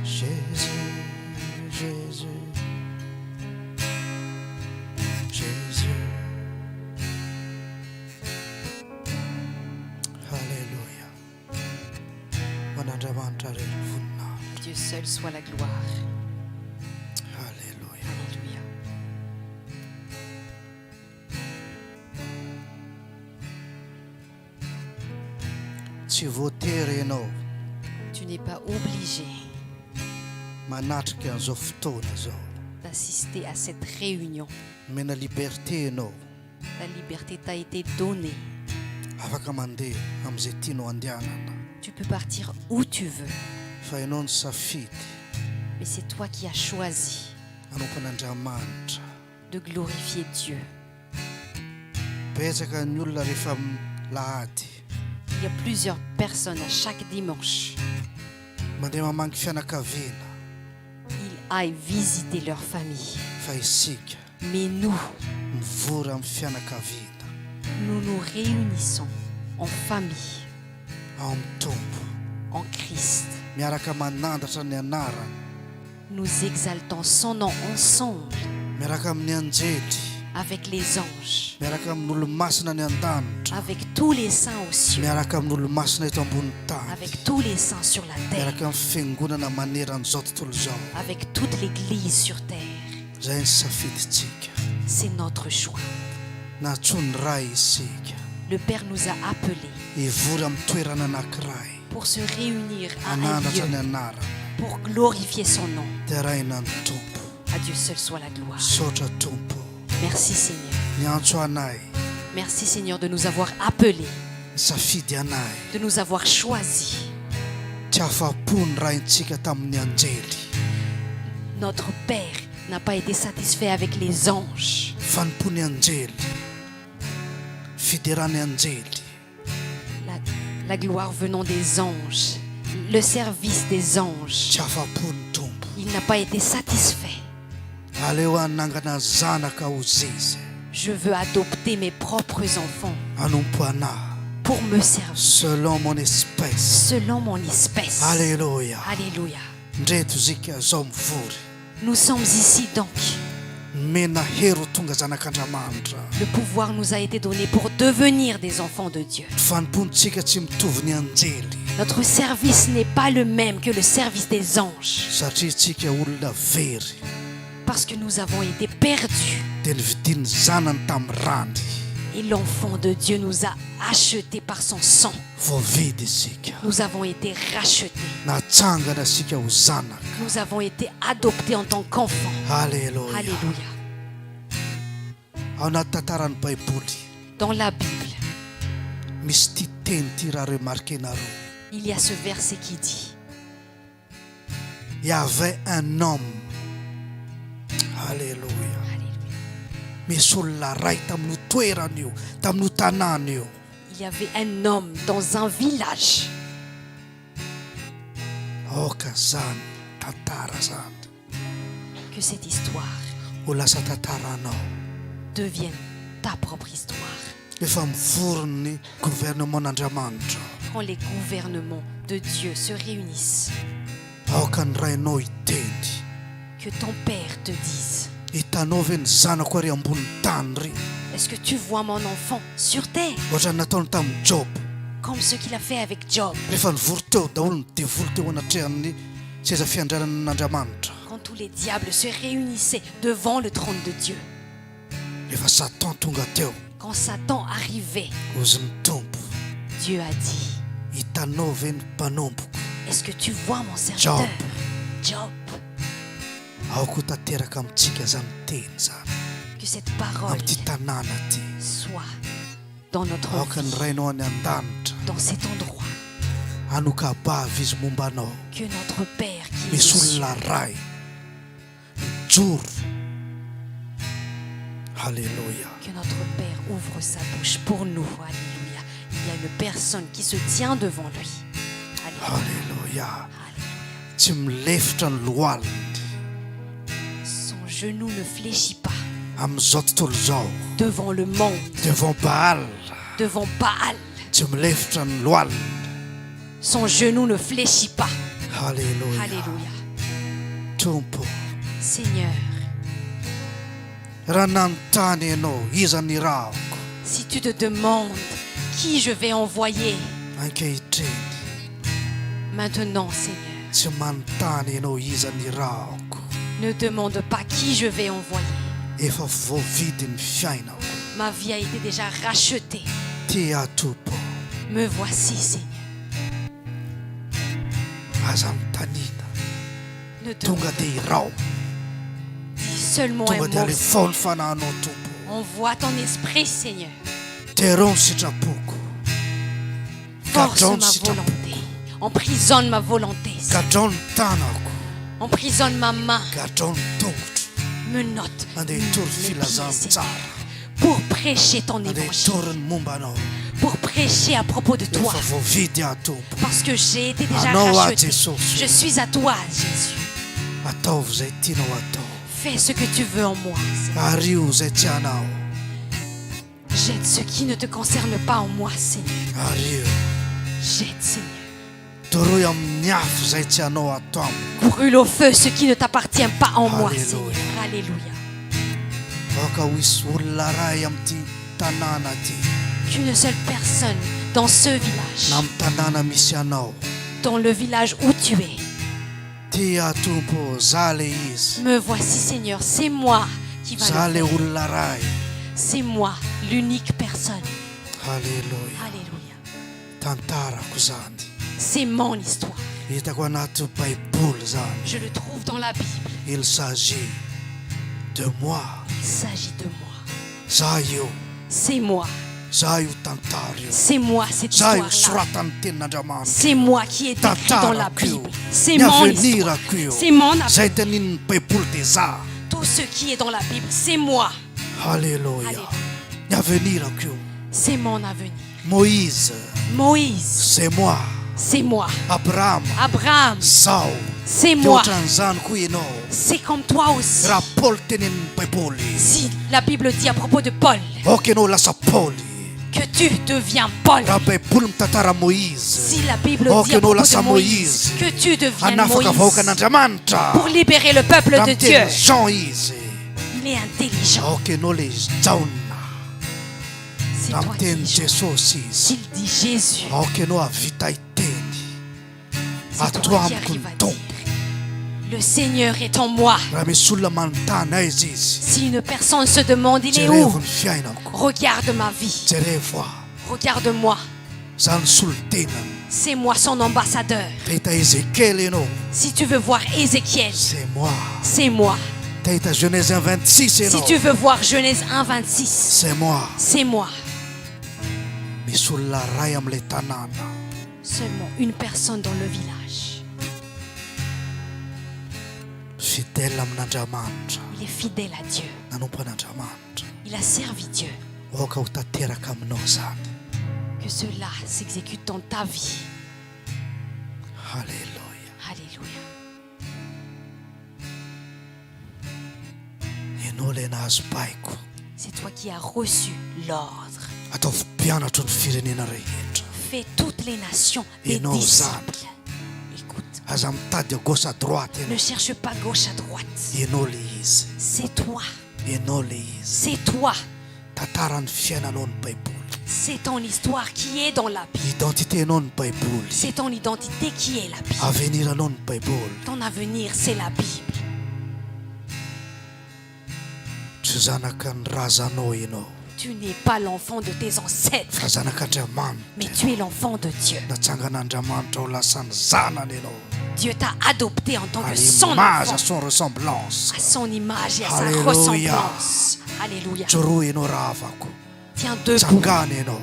Jésus, Jésus, Jésus. Alléluia. Dieu seul soit la gloire. Alléluia. Alléluia. Tsy voatery ianao Tu n'es pas obligé manatrika an'izao fotoana zao. d'assister à cette réunion. Mena liberté ianao La liberté t'a été donnée. afaka mandeha amin'izay tianao andehanana. Tu peux partir où tu veux. Fa ianao ny safidy Mais c'est toi qui as choisi hanompan'Andriamanitra. de glorifier Dieu. Betsaka ny olona rehefa amin'ny lahady Il y a plusieurs personnes à chaque dimanche. mandeha mamangy fianakaviana. Ils aillent visiter leur famille. Fa isika Mais nous, mivory amin'ny fianakaviana nous nous réunissons en famille, ao amin'ny tompo, en Christ. miaraka manandatra ny anarany, Nous exaltons son nom ensemble miaraka amin'ny anjely, avec les anges, miaraka amin'olo-masina ny an-danitra, avec tous les saints aux cieux, miaraka amin'olo-masina eto ambony tany, avec tous les saints sur la terre, miaraka amin'ny fiangonana maneran'izao tontolo zao. avec toute l'église sur terre. Zay ny safiditsika. C'est notre choix. Na tsony ray isika Le Père nous a appelés hivory amin'ny toerana anankiray pour se réunir à un anandratra ny lieu, anarany pour glorifier son nom. dia raina ny tompo. À Dieu seul soit la gloire. Saotra tompo Merci Seigneur. niantso anay, Merci Seigneur de nous avoir appelés, nisafidy anay, de nous avoir choisis. tsy afa-po ny raintsika tamin'ny anjely Notre Père n'a pas été satisfait avec les anges. fanompo ny anjely, fiderany anjely, La gloire venant des anges, le service des anges, tsy afa-po ny tompo. il n'a pas été satisfait. Aleo anangana zanaka ho zizy Je veux adopter mes propres enfants hanompo anay pour me servir selon mon espèce. selon mon espèce. Alléluia. Alléluia. Ndreto zika zao mivory Nous sommes ici donc. mena hery ho tonga zanak'Andriamanitra. Le pouvoir nous a été donné pour devenir des enfants de Dieu. Ny fanompontsika tsy mitovy ny anjely Notre service n'est pas le même que le service des anges. satria tsika olona very Parce que nous avons été perdus. dia nividiny zanany tamin'ny rany. Et l'enfant de Dieu nous a achetés par son sang. Voavidy isika, Nous avons été rachetés. natsangana sika ho zanaka. Nous avons été adoptés en tant qu'enfants. Alléluia. Alléluia. Ao anaty tantaran'ny Baiboly Dans Dans la Bible, misy ty teny ty raha remarqué nareo. il y a ce verset qui dit, Il y avait un homme. Alléluia. Alléluia. Misy olona ray tamin'io toerana io, tamin'io tanàna io. Il y avait un homme dans un village. Oka zany tantara zany. Que cette histoire Ho lasa tantaranao. devienne ta propre histoire. Efa mivorony ny gouvernement'Andriamanitra. Quand les gouvernements de Dieu se réunissent, Aoka ny rainao iteny. que ton Père te dise, Hitanao ve ny zanako ary ambony tany ry. est-ce que tu vois mon enfant sur terre? Ohatrany nataony tamin'ny Job. Comme ce qu'il a fait avec Job. Rehefa nivory teo daholo ny devoly teo anatrehan'ny seza fiandrianan'Andriamanitra. Quand tous les diables se réunissaient devant le trône de Dieu. Rehefa Satan tonga teo, Quand Satan arrivait, ozy ny tompo. Dieu a dit, Hitanao ve ny mpanomboko. est-ce que tu vois mon serviteur? Job. Aoko tanteraka amintsika zany teny zany. Que cette parole Amin'ity tanàna ty. soit dans notre Aoka ny vie, rainao any an-danitra. dans cet endroit. Anoka bavy izy momba anao. Que notre Père qui est Misy aux cieux, olona ray mijoro. Halleluja. que notre Père ouvre sa bouche pour nous. Alléluia. Il y a une personne qui se tient devant lui. Alléluia. Halleluja. Alléluia. Tsy milefitra ny lohaliny Son genou ne fléchit pas amin'izao tontolo izao. devant le monde, Devant Baal. devant Baal. Tsy milefitra ny lohaliny. Son genou ne fléchit pas. Halleluja. Alléluia. Tompo, Seigneur, raha nanontany ianao, iza ny rahako. si tu te demandes qui je vais envoyer Ankehitriny, maintenant, Seigneur, tsy manontany ianao iza ny rahako. ne demande pas qui je vais envoyer. Efa voavidy ny fiainako. Ma vie a été déjà rachetée. Ty aho tompo, Me voici, Seigneur. aza mitanina. Ne te Tonga dia irao. dis seulement un Tonga dia mot. alefaony ny fanahinao tompo. Envoie ton esprit, Seigneur. Terao ny sitrapoko. Force Gadrao ny ma sitrapoko. volonté. Emprisonne ma volonté, Seigneur. Gadrao ny tanako. Emprisonne ma main. Gadrao ny tongotro. Menotte Andeha mes hitory pieds, filazana Seigneur. tsara. Pour prêcher ton Andeha évangile. hitory ny momba anao. Pour prêcher à propos de toi. Efa voavidy aho tompo. Parce que j'ai été déjà Anao aho racheté. Jesosy. Je suis à toi, Jésus. Ataovy izay tianao atao. Fais ce que tu veux en moi, Seigneur. Ario izay tsy anao. Jette ce qui ne te concerne pas en moi, Seigneur. Ario. Jette, Seigneur. Toroy amin'ny afo izay tsy anao ato amiko. Brûle au feu ce qui ne t'appartient pas en moi, Alléluia. Seigneur. Alléluia. Aoka ho hisy olona ray amin'ity tanàna ty. Qu'une seule personne dans ce village, Na amin'ny tanàna misy anao. dans le village où tu es, Ty aho tompo, za le izy. me voici, Seigneur. C'est moi qui va Za le le faire. olona ray. C'est moi, l'unique personne. Halleluja. Alléluia. Tantarako zany. C'est mon histoire. Hitako anaty baiboly zany. Je le trouve dans la Bible. Il s'agit de moi. Il s'agit de moi. Za io. C'est moi. Za io tantara io. C'est moi cette Za io histoire-là. soratany tenin'Andriamanitra. C'est moi qui est écrit dans la Tantarako io. Bible. C'est Ny mon avenir histoire. ako io. C'est mon avenir. Zay tenin'ny baiboly de za. Tout ce qui est dans la Bible, c'est moi. Halleluja. Alléluia. Ny avenir ako io. C'est mon avenir. Moïse, Moïse, c'est moi. c'est moi. Abraham, Abraham, Sao. c'est Dia moi. ohatran'izany koa ianao. C'est comme toi aussi. Raha Paul tenin'ny baiboly. Si la Bible dit à propos de Paul Oka ianao lasa Paul. que tu deviens Paul. Raha baiboly mitantara Moïse. Si la Bible Oka dit à ianao propos lasa de Moïse Moïse. que tu deviennes Hanafaka Moïse vahoakan'Andriamanitra. pour libérer le peuple Raha de miteny Dieu. Jean izy. Il est intelligent. Oka ianao le jaona. C'est Raha toi qui miteny es Jean. Jesosy izy. S'il dit Jésus, Oka ianao avita iteny. c'est Ato toi qui amiko arrives ny à tompo. dire le Seigneur est en moi. Raha misy olona manontany aiza izy. Si une personne se demande il est Jerevo où, ny fiainako. regarde ma vie. Jerevo aho. Regarde-moi. Zany solo-tenany. C'est moi son ambassadeur. Tahita Ézéchiel ianao. Si tu veux voir Ézéchiel, C'est moi. c'est moi. Tahita Genèse 1:26 Si ianao. tu veux voir Genèse 1:26, C'est moi. c'est moi. misy olona ray amin'ilay tanàna Seulement une personne dans le village. fidèle amin'Andriamanitra, Il est fidèle à Dieu. nanompan'Andriamanitra. Il a servi Dieu. Oka ho tanteraka aminao zany. Que cela s'exécute dans ta vie. Halleluja. Alléluia. Ianao ilay nahazo baiko. C'est toi qui as reçu l'ordre. Ataovy mpianatra ny firenena rehetra. Fais toutes les nations des Et nos disciples. Écoute, Aza mitady à gauche à droite ne ianao. cherche pas gauche à droite. Ianao le izy. C'est toi. Ianao le izy. C'est toi. Tantaran'ny fiainanao ny Baiboly. C'est ton histoire qui est dans la Bible. Identiténao ny Baiboly. C'est ton identité qui est la Bible. Aveniranao ny Baiboly. Ton avenir, c'est la Bible. Tsy zanaka ny razanao ianao. Tu n'es pas l'enfant de tes ancêtres, Fa zanak'Andriamanitra. mais tu es l'enfant de Dieu. Natsangan'Andriamanitra ho lasa ny zanany ianao. Dieu t'a adopté en tant que À son l'image, à enfant, son ressemblance. à son image et à sa Alléluia. ressemblance. Alléluia. Joroa ianao raha avako. Tiens debout. Tsangana ianao.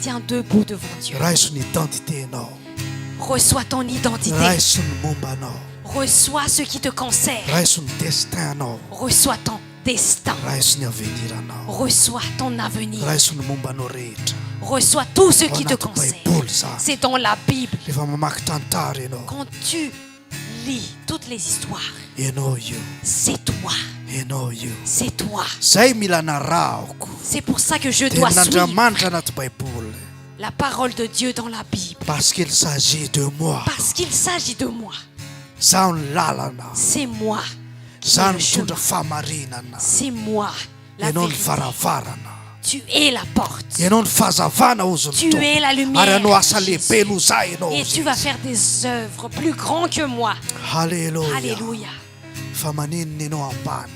Tiens debout devant Dieu. Raiso ny identiténao. Reçois ton identité. Raiso ny mombanao. Reçois ce qui te concerne. Raiso ny destinanao. Reçois ton destin. Raiso ny aveniranao. Reçois ton avenir. Raiso ny mombanao rehetra. Reçois tout ce qui te Anaty concerne. Baiboly zany. C'est dans la Bible. Rehefa mamaky tantara ianao. Quand tu lis toutes les histoires, Ianao io. c'est toi. Ianao io. C'est toi. Zay mila narahako. C'est pour ça que je dois suivre Tenin'Andriamanitra anaty Baiboly. la parole de Dieu dans la Bible. Parce qu'il s'agit de moi. Parce qu'il s'agit de moi. Zaho ny lalana. C'est moi qui ai Zaho le ny chemin. mitondra fahamarinana. C'est moi la Ianao ny vérité. varavarana. Tu es la porte. Ianao ny fahazavana ozy ny Tu tompo. es la lumière. Ary anao asa Jésus. lehibe no zay ianao. Et tu vas faire des œuvres plus grandes que moi. Halleluja. Alléluia. Fa maninona ianao ambany.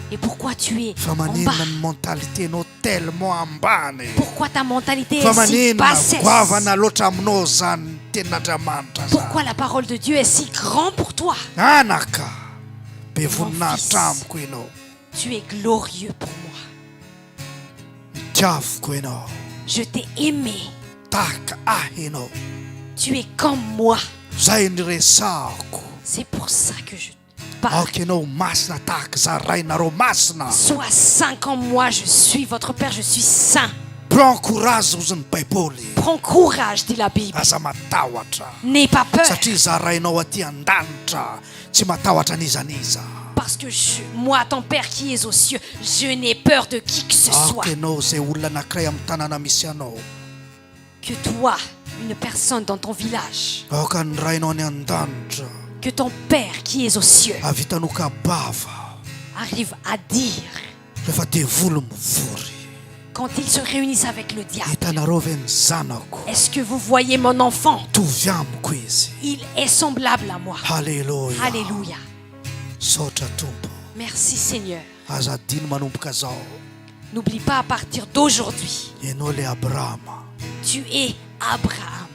Et pourquoi tu es Fa en bas? maninona ny mentalité ianao tellement ambany. Pourquoi ta mentalité Fa est si maninona bassesse? goavana loatra aminao zany ny tenin'Andriamanitra zany. Pourquoi la parole de Dieu est si grand pour toi? Anaka. Be Mon voninahitra fils. amiko ianao. Tu es glorieux pour moi. Mitiaviko ianao. Je t'ai aimé. Tahaka ahy ianao. Tu es comme moi. Zay ny resahako. C'est pour ça que je parle. Aoka ianao masina tahaka zarainareo masina. Sois saint comme moi, je suis votre Père, je suis saint. Prends courage ozy ny Baiboly. Prends courage, dit la Bible. Aza matahotra. N'aie pas peur, Satria zarainao aty an-danitra tsy matahotra n'izaniza. parce que moi, ton Père qui es aux cieux, je n'ai peur de qui que ce soit. Aoka ianao zay olona anankiray amin'ny tanàna misy anao. Que toi, une personne dans ton village, Aoka ny rainao any an-danitra. que ton Père qui est aux cieux, Avitanao kabava. arrive à dire, Rehefa devoly mivory. quand ils se réunissent avec le diable, Hitanareo ve ny zanako. est-ce que vous voyez mon enfant? Tovy amiko izy. Il est semblable à moi. Halleluja. Alléluia. Saotra tompo. Merci Seigneur. Aza adino manomboka zao. N'oublie pas à partir d'aujourd'hui, Ianao le Abrahama. tu es Abraham.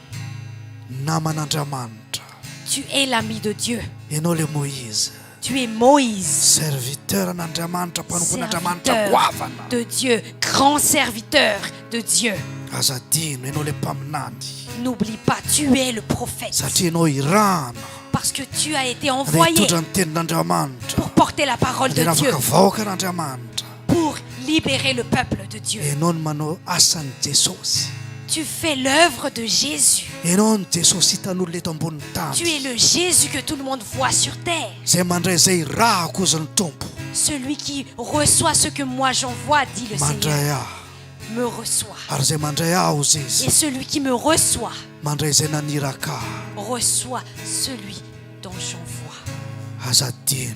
Naman'Andriamanitra. Tu es l'ami de Dieu. Ianao le Moïse. Tu es Moïse, Serviteur an'Andriamanitra, mpanompon'Andriamanitra serviteur goavana. de Dieu, grand serviteur de Dieu. Aza adino ianao le mpaminany. N'oublie pas, tu es le prophète. Satria ianao irana. Parce que tu as été Raha envoyé hitondra ny tenin'Andriamanitra. pour porter la parole de Dia Dieu, nafaka vahoaka an'Andriamanitra. pour libérer le peuple de Dieu. Ianao no manao asan'i Jesosy. Tu fais l'œuvre de Jésus. Ianao ny Jesosy hitan'olona eto ambony Tu tany. es le Jésus que tout le monde voit sur terre. Zay mandray zay rahako ozy ny tompo. Celui qui reçoit ce que moi j'envoie, dit le Seigneur, Mandray aho. me reçoit. Ary zay mandray aho izy Et izy. celui qui me reçoit, Mandray zay naniraka aho. reçoit celui dont j'envoie. Aza adino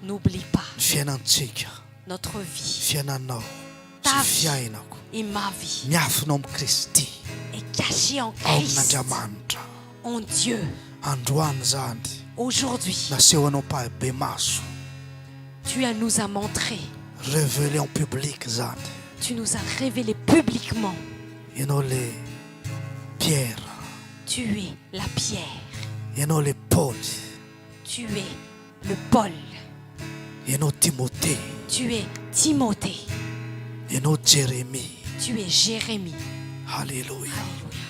N'oublie pas, ny fiainantsika. notre vie Fiainanao Ta sy vie. fiainako. et ma vie Miafina ao amin'i Kristy. est cachée en Ao Christ, amin'Andriamanitra. en Dieu. Androany zany Aujourd'hui, naseho anao mpahabe maso. tu nous as montré, Révélé en public zany. tu nous as révélé publiquement, Ianao le Pierre. tu es la pierre, Ianao le Paul. tu es le Paul, Ianao Timothée. tu es Timothée, Ianao Jérémie. tu es Jérémie. Alléluia. Alléluia.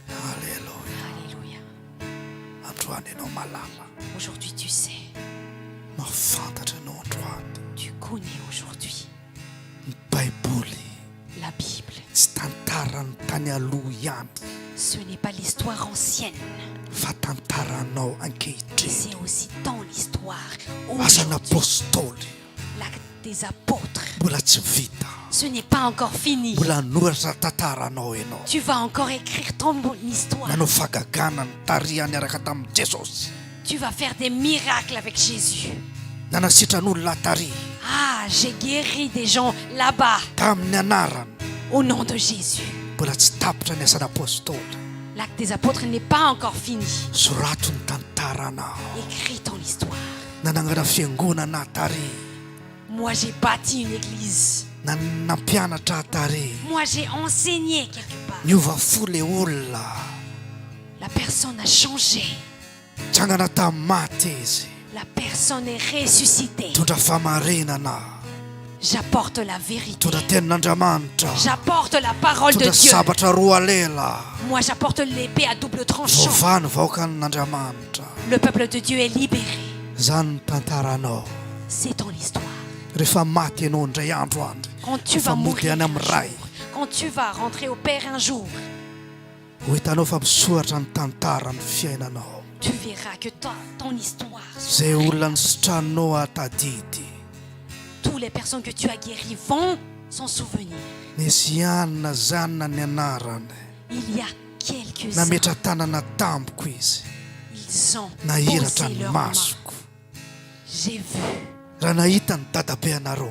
Alléluia. Alléluia. Androany ianao malala. Aujourd'hui, tu sais. Mahafantatra ianao androany. Tu connais aujourd'hui Ny Baiboly la Bible. tsy tantarany tany aloha ihany Ce n'est pas l'histoire ancienne, fa tantaranao mais ankehitriny. c'est aussi ton histoire. Asan'ny Aujourd'hui, apôstôly l'acte des apôtres. mbola tsy vita. Ce n'est pas encore fini. Mbola noratra tantaranao ianao. Tu vas encore écrire ton histoire. Nanao fagagana ny tarihany araka tamin'i Jesosy. Tu vas faire des miracles avec Jésus. Nanasitran'olona tarihy Ah, j'ai guéri des gens là-bas tamin'ny anarany. au nom de Jésus. Mbola tsy tapitra ny asan'ny apôstôly. L'acte des apôtres n'est pas encore fini. Sorato ny tantaranao. Écris ton histoire. Nanangana fiangonana tarihy. Moi, j'ai bâti une église. Nampianatra tarihy. Moi, j'ai enseigné quelque part. Niova fo le olona. La personne a changé. Tsangana tamin'ny maty izy. La personne est ressuscitée. Tondra famarinana. J'apporte la vérité. Tondra tenin'Andriamanitra. J'apporte la parole de Tondra Dieu. sabatra roa lela. Moi, j'apporte l'épée à double tranchant. Vaovany vaokan'Andriamanitra. Le peuple de Dieu est libéré. Zany ny tantaranao. C'est ton histoire. Rehefa maty ianao indray andro andry. Quand tu vas Rehefa mody mourir any un amin'ny ray. jour, quand tu vas rentrer au Père un jour, Ho hitanao fa misoratra ny tantarany fiainanao. tu verras que ton histoire, Zay olona nisotranao atadidy. toutes les personnes que tu as guéries vont s'en souvenir. Nisy anina zanona ny anarany. Il y a quelques-uns, Nametra tanana tamboko izy. ils ont Nahiratra posé ny leurs mains. masoko. J'ai vu. Raha nahita ny dadabe anareo.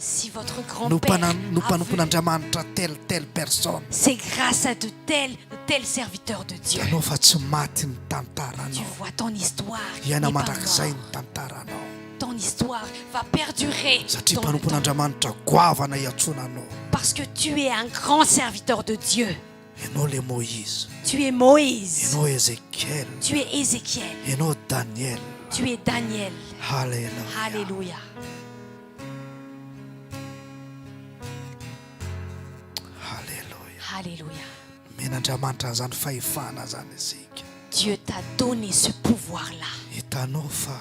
Si votre grand-père a vu, Nompan'Andriamanitra telle personne. c'est grâce à de tels serviteurs de Dieu. Ianao fa tsy maty ny Tu tantaranao. vois ton histoire qui Iaina n'est pas mandrakizay morte. ny tantaranao. Ton histoire va perdurer Satria dans le temps. mpanompon'Andriamanitra goavana iatsonanao. Parce que tu es un grand serviteur de Dieu. Ianao le Moïse. Tu es Moïse. Ianao Ezekiel. Tu es Ézéchiel. Ianao Daniel. Tu es Daniel. Alléluia. Alléluia. Alléluia. Alléluia. Men'Andriamanitra zany fahefana zany isika. Dieu t'a donné ce pouvoir-là. Hitanao fa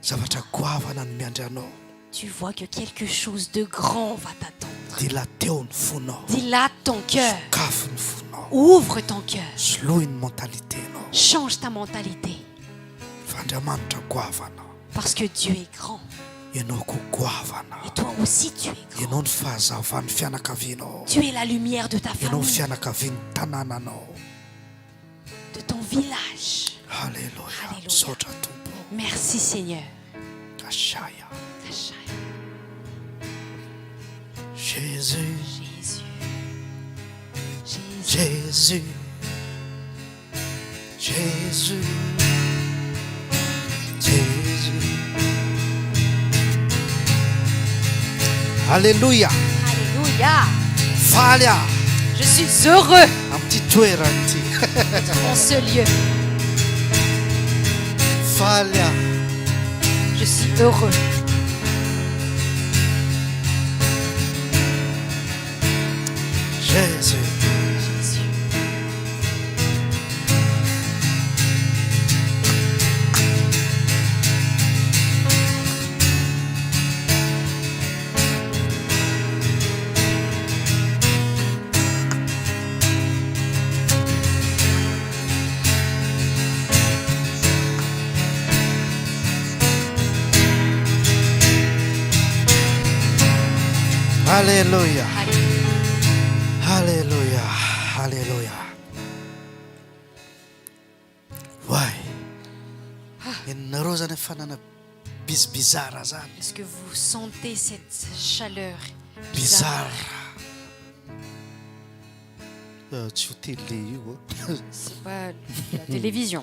zavatra goavana no miandry anao. Tu vois que quelque chose de grand va t'attendre. Dila teo ny fonao. Dilate ton cœur. Kafo ny fonao. Ouvre ton cœur. Soloy ny mentaliténao. Change ta mentalité. Fa Andriamanitra goavana. Parce que Dieu est grand. Ianao ko goavana. Et toi aussi, tu es grand. Ianao ny fahazavan'ny fianakavianao. Tu es la lumière de ta Ianao ny famille, fianakavian'ny tanànanao. de ton village. Halleluja. Alléluia. Misaotra tompo. Merci Seigneur. Kashaya. Kashaya. Jésus. Jésus. Jésus. Jésus. Jésus. Jésus. Alléluia. Alléluia. Falia. Je suis heureux Amty toerany ty. en ce lieu. Falia. Je suis heureux. Jésus. Jésus. Alléluia. Alléluia. Alléluia. Alléluia. Way. Ianareo zany efa nana bizibizara zany. Est-ce que vous sentez cette chaleur Bizarre. bizarre? Tsy ho télé io. C'est pas la télévision.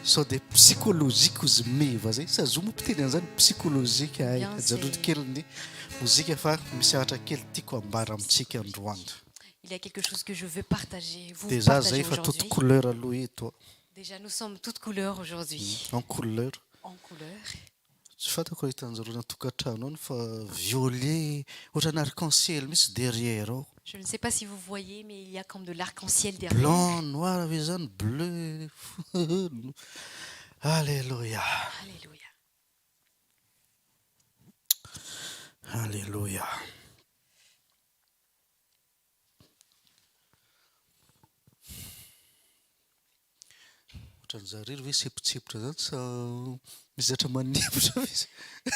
Sao dia psychologique izy meva zay sazo moa mpiteny an'izany psychologique ay Bien, ajanony c'est- kely ny mozika fa misy ahatra kely tiako ambara amintsika androandro. Il y a quelque chose que je veux partager. Vous Dia za partagez zay fa aujourd'hui. toute couleur aloha eto Déjà, nous sommes toutes couleurs aujourd'hui. en couleur En couleur. tsy fantako ahitan'zareo natokantrano any fa violet ohatrany arc-en-ciel misy derrière ao. Je ne sais pas si vous voyez, mais il y a comme de l'arc-en-ciel derrière. Blanc, noir avec zany bleu. Alléluia. Alléluia. Alléluia. Ohatran'zareo hoe sepotsipotra zany sa misy zatra manipotra izy.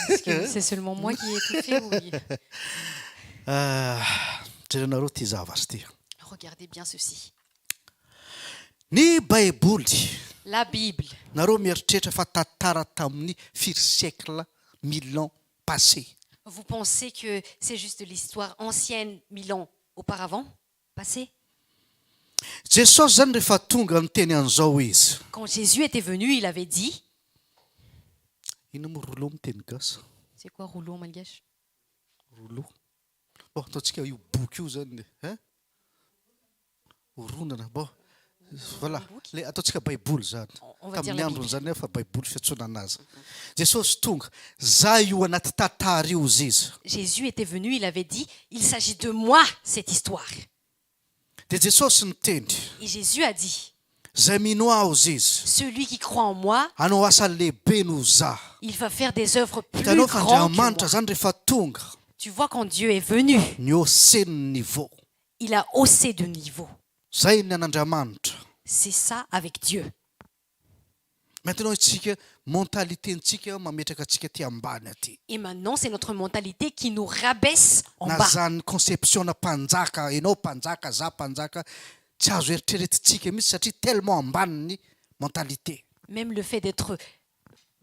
Est-ce que c'est seulement moi qui ai étouffé oui. Jerenareo ty zavatra ty. Regardez bien ceci. Ny baiboly La Bible. nareo mieritreritra fa tantara tamin'ny firy siècle 1000 ans passé. Vous pensez que c'est juste de l'histoire ancienne 1000 ans auparavant, passé? Jesosy zany rehefa tonga niteny an'izao izy. Quand Jésus était venu, il avait dit... Ino moa rouleau miteny gasy? C'est quoi rouleau en malgache? Rouleau. Bon, ataontsika io boky io zany hein? Horonana bon. Voilà, le ataontsika baiboly zany. On va dire Tamin'ny la androny Bible. zany fa baiboly fiantsonana azy. Jesosy tonga, za io anaty tantara io izy. Jésus était venu, il avait dit, il s'agit de moi, cette histoire. De Jesosy niteny, Et Jésus a dit, zay mino aho izy. celui qui croit en moi, Hanao asa lehibe no za. il va faire des œuvres plus Hitanao grandes fa que Andriamanitra moi. zany rehefa tonga, Tu vois, quand Dieu est venu, nioseny niveau. il a haussé de niveau. Zay ny an'Andriamanitra. C'est ça avec Dieu. Maintenant itsika mentalité-ntsika mametraka atsika ty ambany aty. Et maintenant, c'est notre mentalité qui nous rabaisse en Na bas. zany conception na mpanjaka, enao mpanjaka, za mpanjaka, tsy azo eritreretintsika mihitsy satria tellement ambany ny mentalité. Même le fait d'être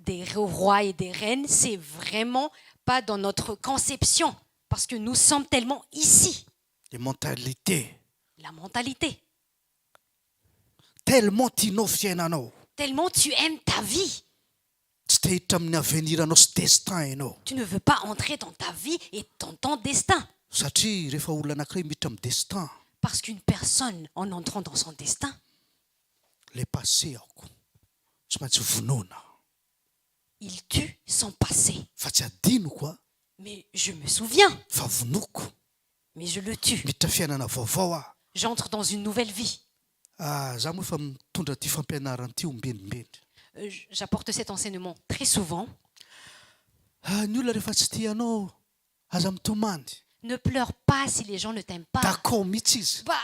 des rois et des reines, c'est vraiment pas dans notre conception. Parce que nous sommes tellement ici. Les mentalités. La mentalité. Tellement tianao fiainanao. Tellement tu aimes ta vie. Tsy te hiditra amin'ny avenir anao sy destin ianao. Tu ne veux pas entrer dans ta vie et dans ton destin. Satria rehefa olona anankiray miditra amin'ny destin, Parce qu'une personne, en entrant dans son destin, le passé ako tsy maintsy vonoina. il tue son passé. Fa tsy adinoko a, Mais je me souviens, fa vonoko. mais je le tue. Miditra fiainana vaovao a. J'entre dans une nouvelle vie. Za moa efa mitondra ty fampianarana ty ombenimbeny. J'apporte cet enseignement très souvent. Ny olona rehefa tsy tianao, aza mitomany. Ne pleure pas si les gens ne t'aiment pas. D'accord mihitsy izy. Bah,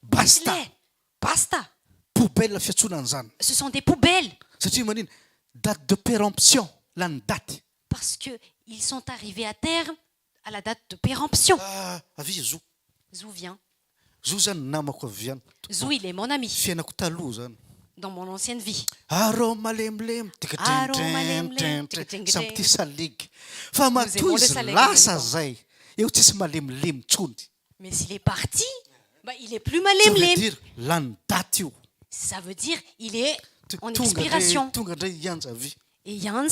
Basta. laisse-les. Basta. Poubelle fiantsonana zany. Ce sont des poubelles. Satria manino, date de péremption, lany daty. Parce qu'ils sont arrivés à terme à la date de péremption. Avy zo. Zou vient. Zo zany namako avy any. Zou, il est mon ami Fiainako taloha zany. dans mon ancienne vie. Arô malemilemy. Arô malemilemy. Samby ty saligy. Fa matoy aimons le izy saligy lasa en même temps. zay. Eo tsisy malemilemy tsony. Mais s'il est parti, bah, il est plus Ça veut malem. dire lany daty io. Ça veut dire il est en Tonga expiration. indray ianja avy. Et Jans,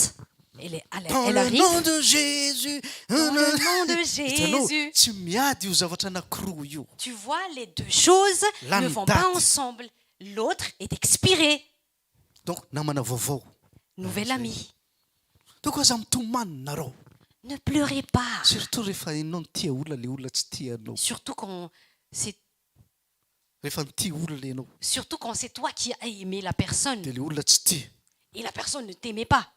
elle Dans elle le arrive. nom de Jésus. Dans le nom de Hitanao, Jésus. tsy miady io zavatra anankiroa io. Tu vois, les deux choses L'âne ne vont date. pas ensemble. L'autre est expiré. Donc namana vaovao. Nouvel ami. Donc aza mitomany nareo. Ne pleurez pas. Surtout rehefa ianao nitia olona le olona tsy tianao. Surtout quand c'est Rehefa nitia olona ianao toi qui as aimé la personne dia le olona tsy tia. et la personne ne t'aimait pas.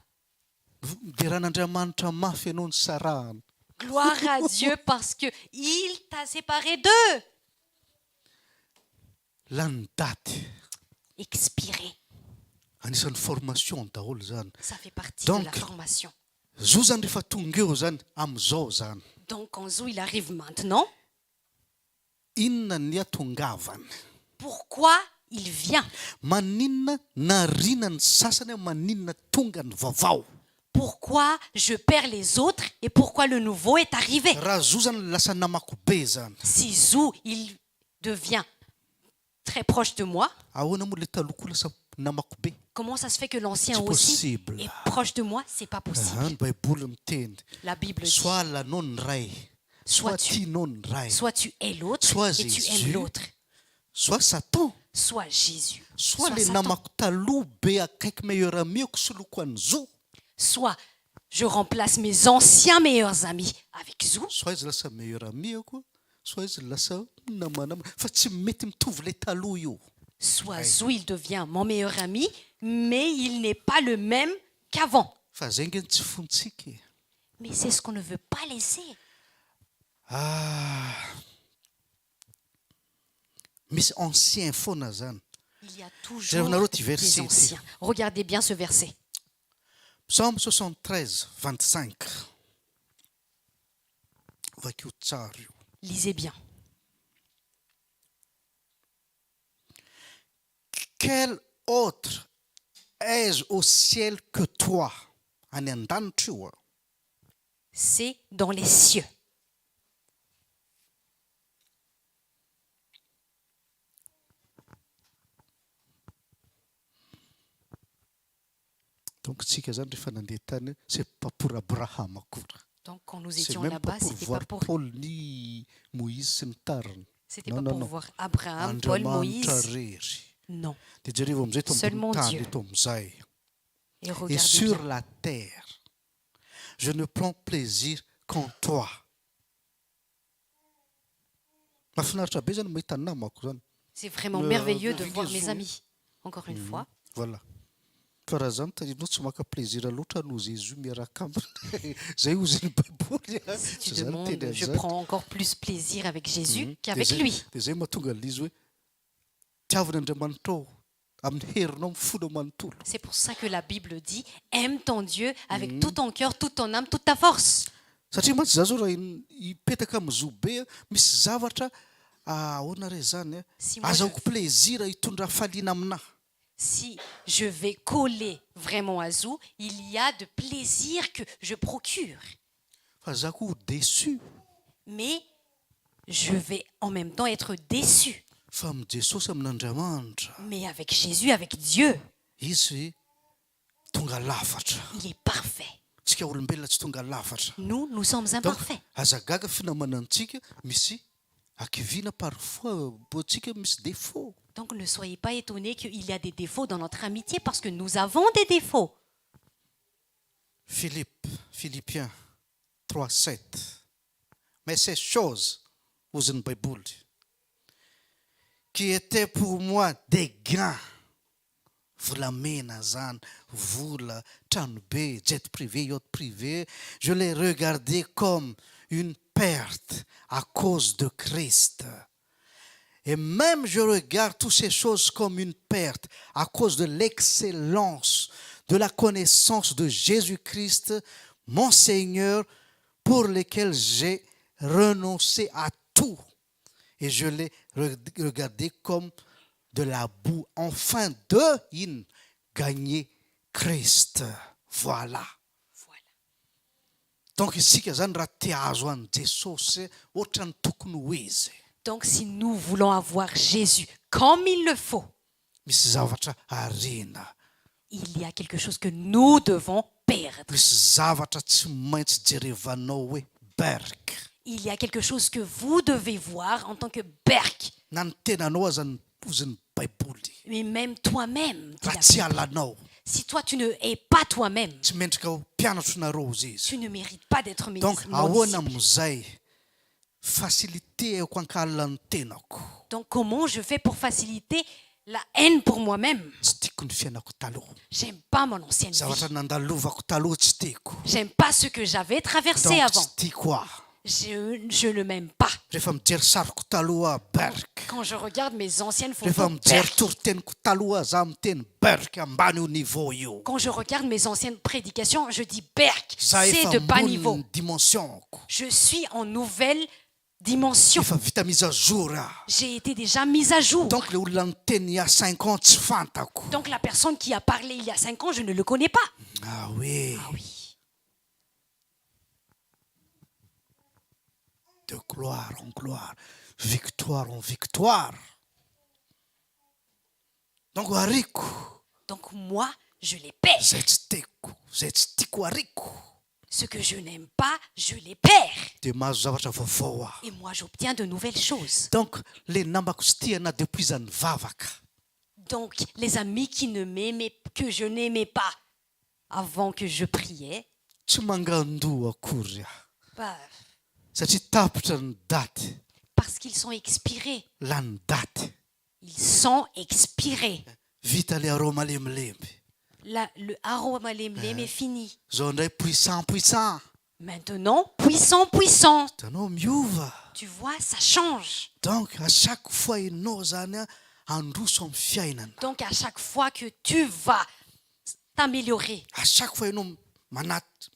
Dia ran'Andriamanitra mafy ianao ny sarahana. Gloire à Dieu parce que il t'a séparé d'eux. Lany daty. Expiré. Anisan'ny formation daholo zany. Ça fait partie Donc, de la formation. Zo zany rehefa tonga eo zany am'izao zany. Donc quand Zou il arrive maintenant, Inona ny atongavany? pourquoi il vient? Maninona narina ny sasany, maninona tonga ny vaovao? Pourquoi je perds les autres et pourquoi le nouveau est arrivé? Raha zo zany lasa namako be zany. Si Zou il devient très proche de moi, Ahoana moa le taloha koa lasa namako be? comment ça se fait que l'ancien C'est aussi possible. est proche de moi? C'est pas possible. Ny baiboly miteny. La Bible dit, Soit lanao ny ray, soit tu- tianao ny ray, soit tu es l'autre Soit et tu Jésus, aimes l'autre. soit Satan, Soit Jésus, soit soit le Satan. namako taloha be akaiky meilleur amiako soloiko an'izao. Soit je remplace mes anciens meilleurs amis avec Zou. soit izy lasa meilleur amiako soit izy lasa namanama fa tsy mety mitovy le taloha io. Soit Zou, il devient mon meilleur ami, mais il n'est pas le même qu'avant. Fa zay ngeny tsy fontsika e. Mais c'est ce qu'on ne veut pas laisser. Misy ancien foana zany. Il y a Jervenareo toujours ty des verset ty. anciens. Regardez bien ce verset. Psaume 73, 25. Vakio tsara io. Lisez bien. Quel autre ai-je au ciel que toi? Any an-danitra io a. C'est dans les cieux. Donc tsika zany rehefa nandeha tany c'est pas pour Abraham akora. Donc quand nous C'est étions même là-bas, pas pour c'était voir pas pour, Paul ni Moïse sy ny tariny. c'était Non, pas non, pour non. voir Abraham, Paul, Andriamanitra Moïse. rery. Non. De jereo amizay eto Seulement ambony tany Dieu. eto amizay. Et Et regardez sur bien. la terre, je ne prends plaisir qu'en toi. Mahafinaritra be zany mahita ny namako zany. C'est vraiment Le- merveilleux le de voir mes Vigezo. amis. Encore une fois. Voilà. Fa raha zany taninao tsy maka plaisir loatra no Jésus miaraka aminy. Zay hozy ny baiboly. Si tu Zany demandes, teny je an'izany. prends encore plus plaisir avec Jésus qu'avec De lui. zay mahatonga l'izy hoe tiavin'Andriamanitra ao amin'ny herinao amin'ny fonao manontolo. C'est pour ça que la Bible dit aime ton Dieu avec tout ton cœur, toute ton âme, toute ta force. Satria mantsy za zao raha hipetaka amin'ny zo be a, misy zavatra ahoana re zany Si a moi azahoako plaisir hitondra faliana aminahy. Si je vais coller vraiment à Zou, il y a de plaisir que je procure. Fa za koa ho déçu. Mais je vais en même temps être déçu. Fa amin'ny Jesosy amin'Andriamanitra Mais avec Jésus, avec Dieu, izy tonga lafatra. il est parfait. Tsika olombelona tsy tonga lafatra. Nous sommes Donc imparfaits. azagaga finamanantsika misy akivina parfois botsika misy défaut. Donc ne soyez pas étonnés qu'il y a des défauts dans notre amitié parce que nous avons des défauts. Philippiens 3, 7. Mais ces choses, aux une Bible, qui étaient pour moi des gains, vola mena zany, vola tranobe, jet privé, yacht privé, je les regardais comme une perte à cause de Christ. Et même je regarde toutes ces choses comme une perte à cause de l'excellence de la connaissance de Jésus-Christ, mon Seigneur, pour lequel j'ai renoncé à tout. Et je l'ai regardé comme de la boue, afin de gagner Christ. Voilà. Donc isika zany raha tia azo an'i Jesosy ohatrany tokony ho izy. Donc si nous voulons avoir Jésus comme il le faut, Misy zavatra arena. il y a quelque chose que nous devons perdre. Misy zavatra tsy maintsy jerevanao hoe berk. Il y a quelque chose que vous devez voir en tant que berk. Na ny tenanao aza ny poziny baiboly. Mais même toi-même, dit Raha la tsy Bible. alanao, Si toi tu ne es pas toi-même, tsy mendrika ho mpianatro nareo izy. tu ne mérites pas d'être mon Donc mon ahoana disciple. amizay facilité eko ankalana ny tenako. Donc comment je fais pour faciliter la haine pour moi-même? Tsy tiako ny fiainako taloha. J'aime pas mon ancienne Zavatra vie. nandalovako taloha tsy tiako. J'aime pas ce que j'avais traversé Donc avant. tsy tiako ah. Je ne m'aime pas. Rehefa mijery sariko taloha berk. Quand je regarde mes anciennes Rehefa photos, mijery berk. toriteniko taloha za miteny berk ambany io niveau io. Quand je regarde mes anciennes prédications, je dis berk, Za c'est efa de bas ambony niveau. ny dimensionko. Je suis en nouvelle dimension. Efa vita mise à jour ah. J'ai été déjà mise à jour. Donc le olona niteny il y a 5 ans tsy fantako. Donc la personne qui a parlé il y a 5 ans, je ne le connais pas. Ah oui. Ah oui. De gloire en gloire, victoire en victoire. Donc ariko, Donc moi, je les perds. zay tsy teko, zay tsy tiako ariko. Ce que je n'aime pas, je les perds. De mahazo zavatra vaovao ah. Et moi, j'obtiens de nouvelles choses. Donc le namako tsy tiana depuis za nivavaka. Donc les amis qui ne m'aimaient, que je n'aimais pas avant que je priais, tsy mangandoa akory aho Bah, satria tapitra ny daty parce qu'ils sont expirés. lany daty Ils sont expirés. vita le aroma lemilemy Là, le aroma lemlem est fini. zao indray puissant Maintenant, puissant, puissant. hitanao miova Tu vois, ça change. donc à chaque fois ianao zany a androso amin'ny fiainana Donc, à chaque fois que tu vas t'améliorer, à chaque fois ianao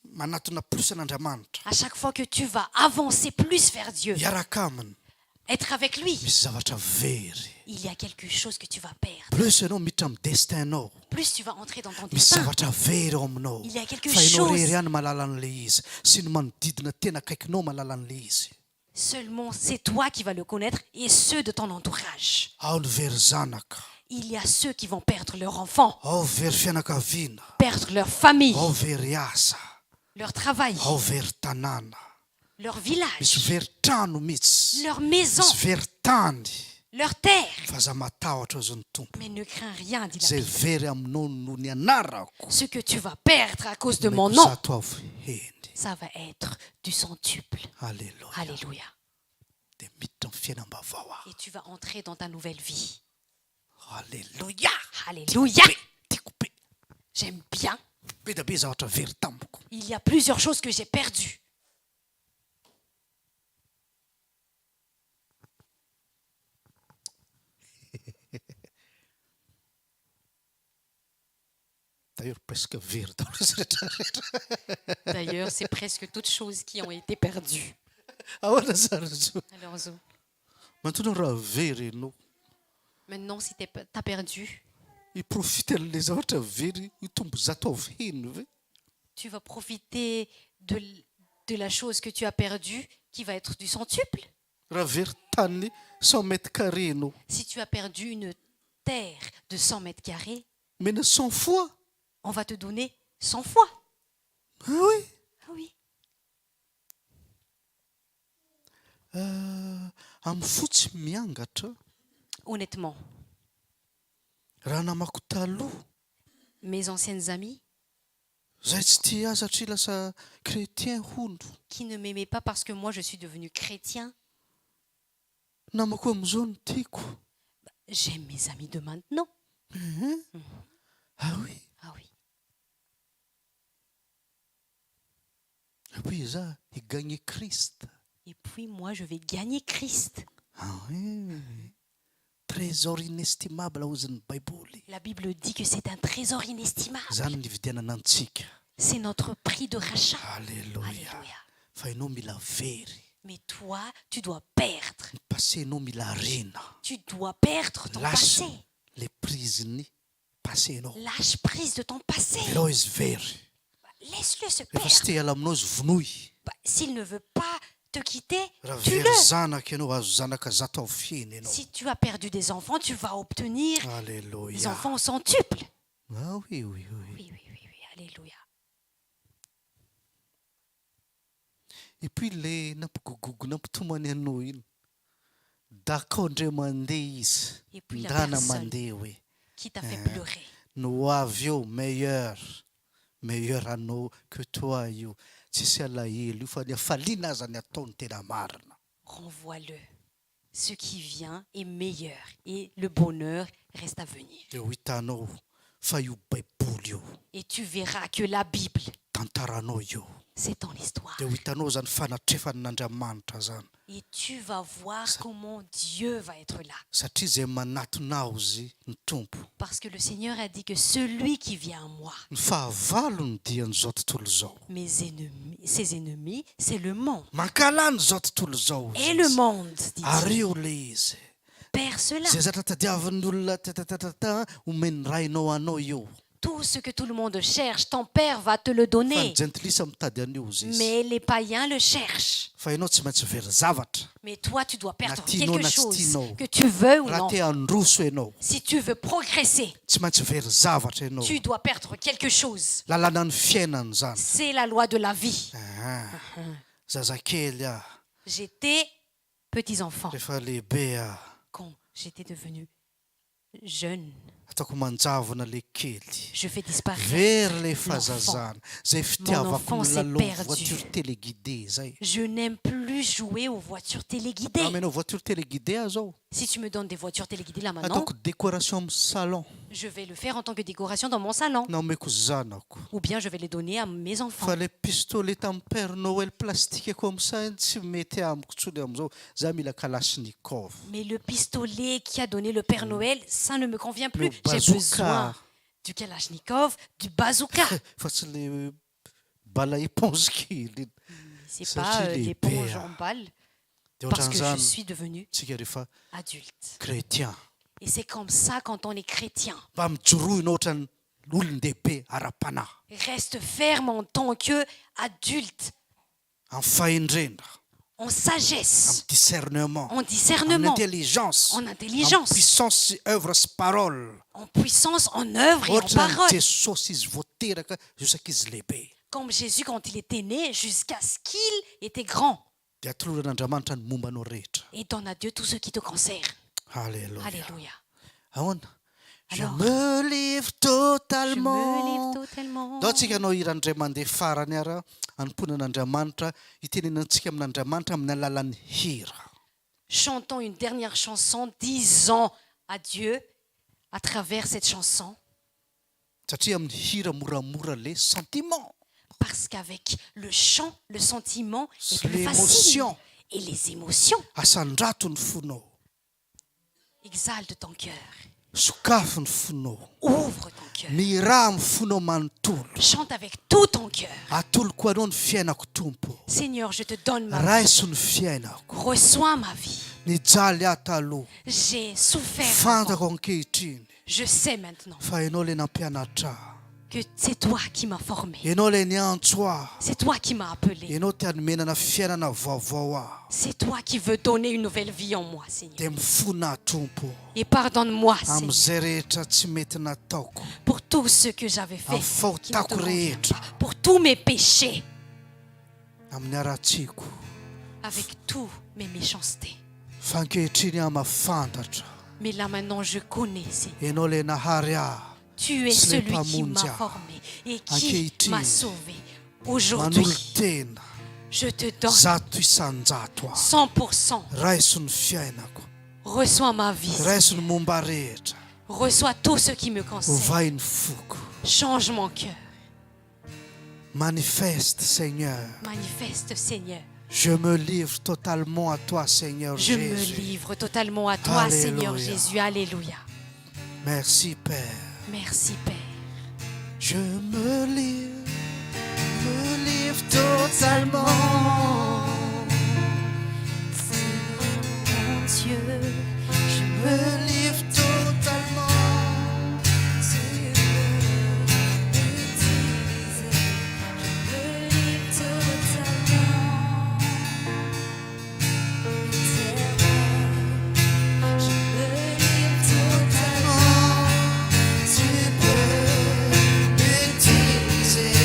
manatona plus an'Andriamanitra à chaque fois que tu vas avancer plus vers Dieu, hiaraka aminy être avec lui, misy zavatra very il y a quelque chose que tu vas perdre. plus ianao miditra amin'ny destinao Plus tu vas entrer dans ton misy destin, zavatra very ao aminao il y a quelque fa ianao chose. rery ihany malala an'le izy sy ny manodidina tena akaikinao malala an'le izy Seulement, c'est toi qui vas le connaître et ceux de ton entourage. ao ny very zanaka Il y a ceux qui vont perdre leur enfant, ao very fianakaviana perdre leur famille, ao very asa leur travail, ao very tanàna leur misy village, very trano mihitsy leur maison, misy very tany leur terre. fa za matahotra azo ny tompo Mais ne crains rien, dit la zay Bible. very aminao no ny anarako Ce que tu vas perdre à cause de mon meko nom, zato avo heny ça va être du centuple. alleloia Alléluia. de miditra amin'ny fiainam-bavao aho Et tu vas entrer dans ta nouvelle vie. alleloia Alléluia. tiako be J'aime bien. be da be zavatra very tamiko Il y a plusieurs choses que j'ai perdues. d'ailleurs presque very daholo izy rehetrarehetra D'ailleurs, c'est presque toutes choses qui ont été perdues. ahoana zary zo Alors, Zo, mantonao raha very ianao maintenant, si t'as perdu, hiprofity an'le zavatra very hitombo zato avo heny ve tu vas profiter de la chose que tu as perdue, qui va être du centuple. raha very tany 100 mètres carré ianao Si tu as perdu une terre de 100 mètres carrés, mena 100 fois on va te donner 100 fois. ah oui Ah oui. amin'ny fotsy miangatra Honnêtement, raha namako taloha mes anciennes amies zay tsy tia azy satria lasa chrétien hondo qui ne m'aimaient pas parce que moi je suis devenu chrétien, namako amin'izao ny tiako j'aime mes amis de maintenant. ah oui Ah oui. ah oui za higagné Krista Et puis moi je vais gagner Christ. ah oui trésor inestimable ozy ny baiboly La Bible dit que c'est un trésor inestimable. zany ny vidianana antsika C'est notre prix de rachat. alleloia Alléluia. fa ianao mila very Mais toi, tu dois perdre. ny passé ianao mila rena Tu dois perdre ton lâche passé. le priziny passé ianao Lâche prise de ton passé. velao izy very Laisse-le se rehefa tsy perdre. te hiala aminao izy vonoy S'il ne veut pas te quitter, raha tue-le. very zanaka ianao azo zanaka zato avo feny ianao Si tu as perdu des enfants, tu vas obtenir des alleloia enfants au centuple. ah oui oui oui Oui, oui, oui, oui. Alléluia. et puis le nampigogogo nampitomany anao iny d'accord ndre mandeha izy Et puis la ndana personne mandeha hoe qui t'a fait pleurer. no avy eo meilleur anao que toi io tsisy alahelo io fa ny afaliana aza ny ataony tena marina Renvoie-le. Ce qui vient est meilleur et le bonheur reste à venir. de ho hitanao fa io baiboly io Et tu verras que la Bible, tantaranao io c'est ton histoire. de ho hitanao zany fanatrefan'Andriamanitra zany Et tu vas voir comment Dieu va être là. satria zay manatonao izy ny tompo Parce que le Seigneur a dit que celui qui vient à moi, ny fahavalo ny dian'izao tontolo zao ses ennemis, c'est le monde. mankalany zao tontolo zao Et le monde, dit ary io le izy Père cela. zay zatra tadiavin'ny olona tatatata omeny rainao anao io Tout ce que tout le monde cherche, ton Père va te le fa donner. ny gentilisa mitady an'io izy Mais les païens le cherchent. fa ianao tsy maintsy very zavatra Mais toi, tu dois perdre Natino, quelque chose, nastino. que tu veux ou raha non. te handroso ianao Si tu veux progresser, tsy maintsy very zavatra ianao tu dois perdre quelque chose. lalana ny fiainany zany C'est la loi de la vie. zazakely ah J'étais petits enfants rehefa lehibe ah quand j'étais devenu jeune. ataoko manjavona le kely Je fais disparaître. very le fahazazana zay fitiavako enfant ny s'est lalao perdu. voiture téléguidé zay. Je n'aime plus jouer aux voitures téléguidées. Amenao voiture téléguidé aho zao Si tu me donnes des voitures téléguidées là maintenant, ataoko décoration amin'ny salon je vais le faire en tant que décoration dans mon salon. na omeko zanako. Ou bien je vais les donner à mes enfants. Fa le pistolet tamin'ny Père Noël plastique comme ça tsy mety amiko tsony am'izao za mila kalashnikov. Mais le pistolet qui a donné le Père Noël, ça ne me convient plus. Le J'ai bazooka. besoin du Kalachnikov, du bazooka. Fa tsy le bala éponge kely. C'est Ça, pas c'est les l'éponge pères. en balle, De parce que je ohatran'izany suis devenu tsika rehefa adulte. chrétien Et c'est comme ça quand on est chrétien. mba mijoroina ohatran'ny olon-dehibe ara-panahy Reste ferme en tant que adulte, amin'ny fahendrena en sagesse, amin'ny discernement en amin'ny discernement, intelligence en amin'ny intelligence, puissance sy œuvre sy parole en puissance, en œuvre et en ohatran'ny parole. jesosy izy voateraka jusqu'à lehibe Comme Jésus quand il était né, jusqu'à ce qu'il était grand. dia atoloran'andriamanitra ny momba anao rehetra. Et donne à Dieu tout ce qui te concerne. Alléluia. Alléluia. Ahoana je Alors, me livre Je me totalement livre totalement. dao tsika anao irandray mandeha farany ara anomponan'andriamanitra itenenantsika amin'andriamanitra amin'ny alalan'ny hira. Chantons une dernière chanson, disons à Dieu à travers cette chanson, Satria amin'ny hira moramora le sentiment parce qu'avec le chant, le sentiment est C'est plus facile. l'émotion. Et les émotions asandrato ny fonao exaltent ton cœur. sokafo ny fonao Ouvre ton cœur. miraha amin'ny fonao manontolo Chante avec tout ton cœur. atoloko anao ny fiainako tompo Seigneur, je te donne ma vie. raiso ny fiainako Reçois ma vie. nijaly aho taloha J'ai souffert. avant. fantako ankehitriny Je sais maintenant fa ianao le nampianatra aho que c'est toi qui m'as formé. ianao le niantso aho C'est toi qui m'as appelé. ianao te hanomenana fiainana vaovao aho C'est toi qui veux donner une nouvelle vie en moi, Seigneur. dia mifona tompo Et pardonne-moi, Seigneur, amin'izay rehetra tsy mety nataoko pour tout ce que j'avais fait. amin'ny qui ne te fahotako convient rehetra pas. Pour tous mes péchés, amin'ny aratsiko avec tous mes méchancetés. fa ankehitriny aho mafantatra Mais là maintenant, je connais, Seigneur. ianao le nahary aho Tu es Ce n'est celui pas qui mon m'a dia. formé et qui Ankehitriny. m'a sauvé. manolo Aujourd'hui, tena je te donne zato isanjato aho 100%. raiso ny fiainako Reçois ma vie. Seigneur. raiso ny momba rehetra Reçois tout ce qui me concerne. ovai ny foko Change mon cœur. manifeste Seigneur Manifeste, Seigneur. je me livre totalement à toi Seigneur Je me Jésus livre totalement à toi, Alléluia. Seigneur Jésus. Alléluia. merci Père Merci, Père. je me livre totalement Mon Dieu, je me livre totalement tu peux l'utiliser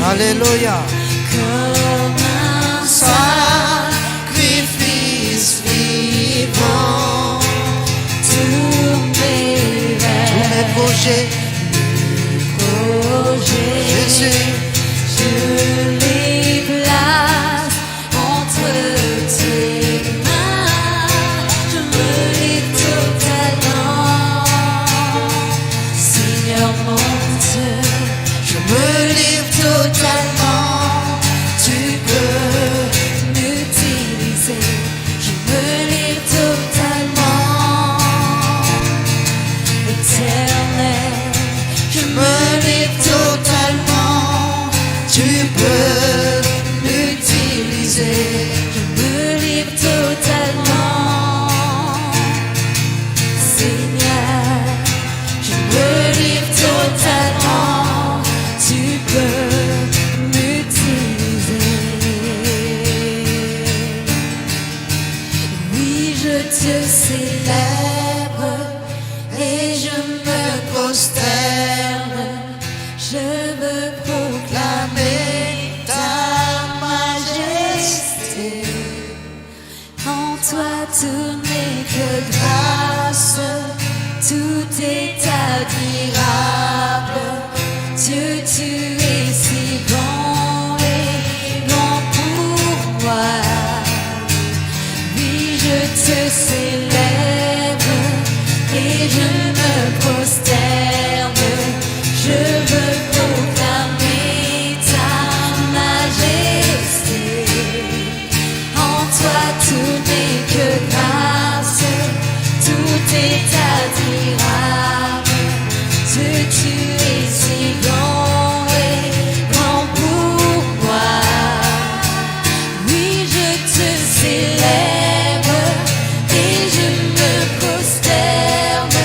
Alléluia. Comme un sacrifice vivant, tous mes Projets, projets, Jésus, je les place entre tes mains, je me livre totalement. Seigneur mon Dieu, je me livre totalement. Tu peux m'utiliser, je me livre totalement. Éternel, je me livre totalement. Tu peux m'utiliser, je me livre totalement. Seigneur, je me livre totalement. Tu peux m'utiliser. Oui, je te célèbre et je me prosterne. Je veux proclamer ta majesté. En toi tout n'est que grâce, tout est admirable. Dieu, tu es si bon et bon pour moi. Oui, je te célèbre et je me prosterne. Je veux proclamer ta majesté. En toi tout n'est que grâce, tout est admirable. Dieu, tu es si bon et bon pour moi. Oui, je te célèbre et je me prosterne.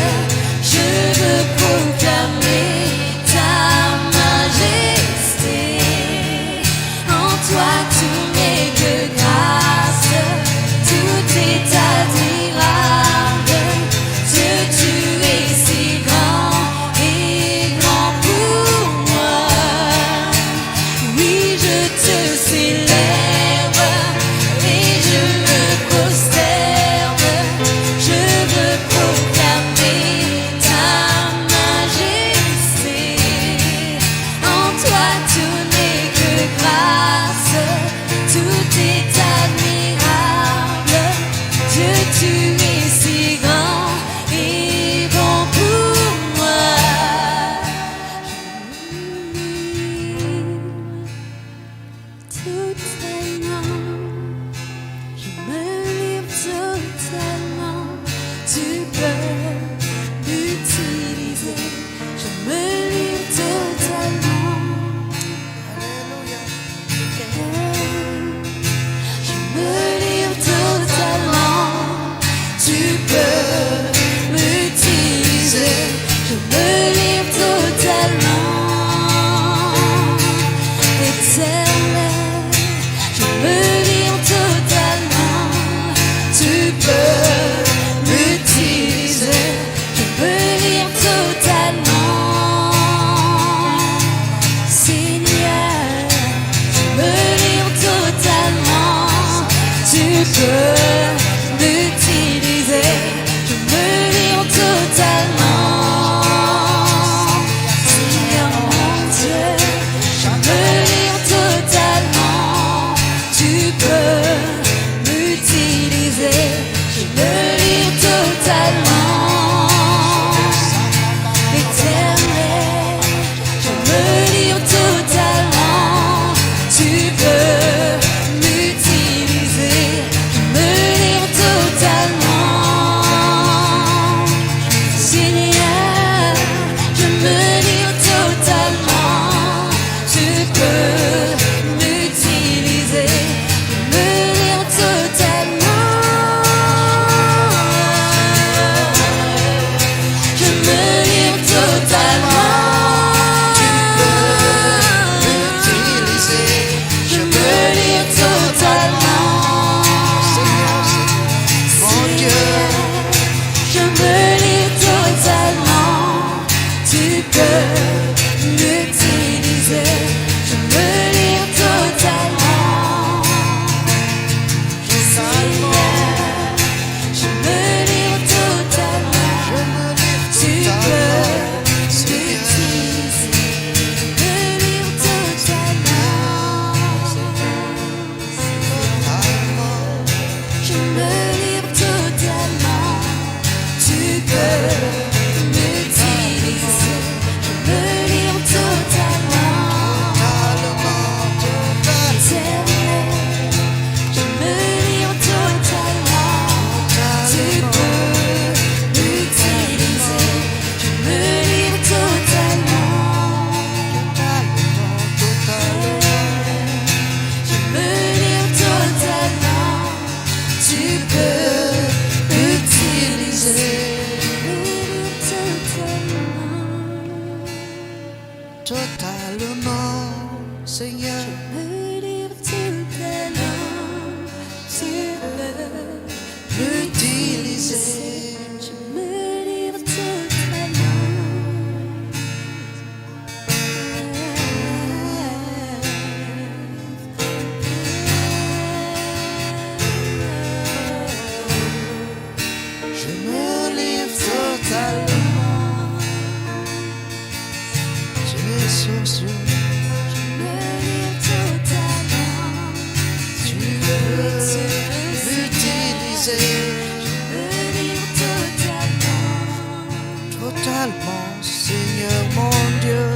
ton nom, Seigneur. Me livre totalement, tu peux L'utiliser. Je me livre totalement. Je me livre totalement. Jésus, Je me livre totalement. tu peux l'utiliser. Je me livre totalement. Totalement, Seigneur mon Dieu.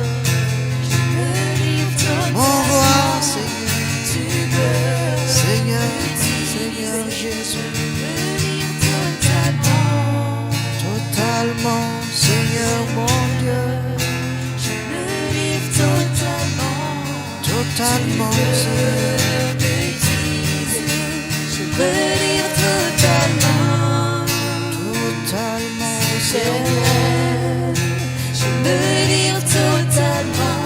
Je me livre totalement. Mon roi, Seigneur. Tu peux Seigneur, Seigneur Jésus. me livre totalement. Totalement, Seigneur mon Dieu. Je me livre totalement. Totalement, Seigneur. Je me livre totalement. Totalement, Seigneur. Seigneur, je me livre totalement.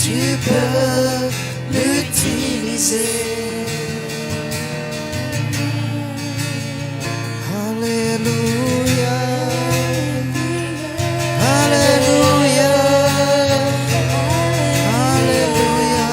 Tu peux l'utiliser. Alléluia. Alléluia. Alléluia.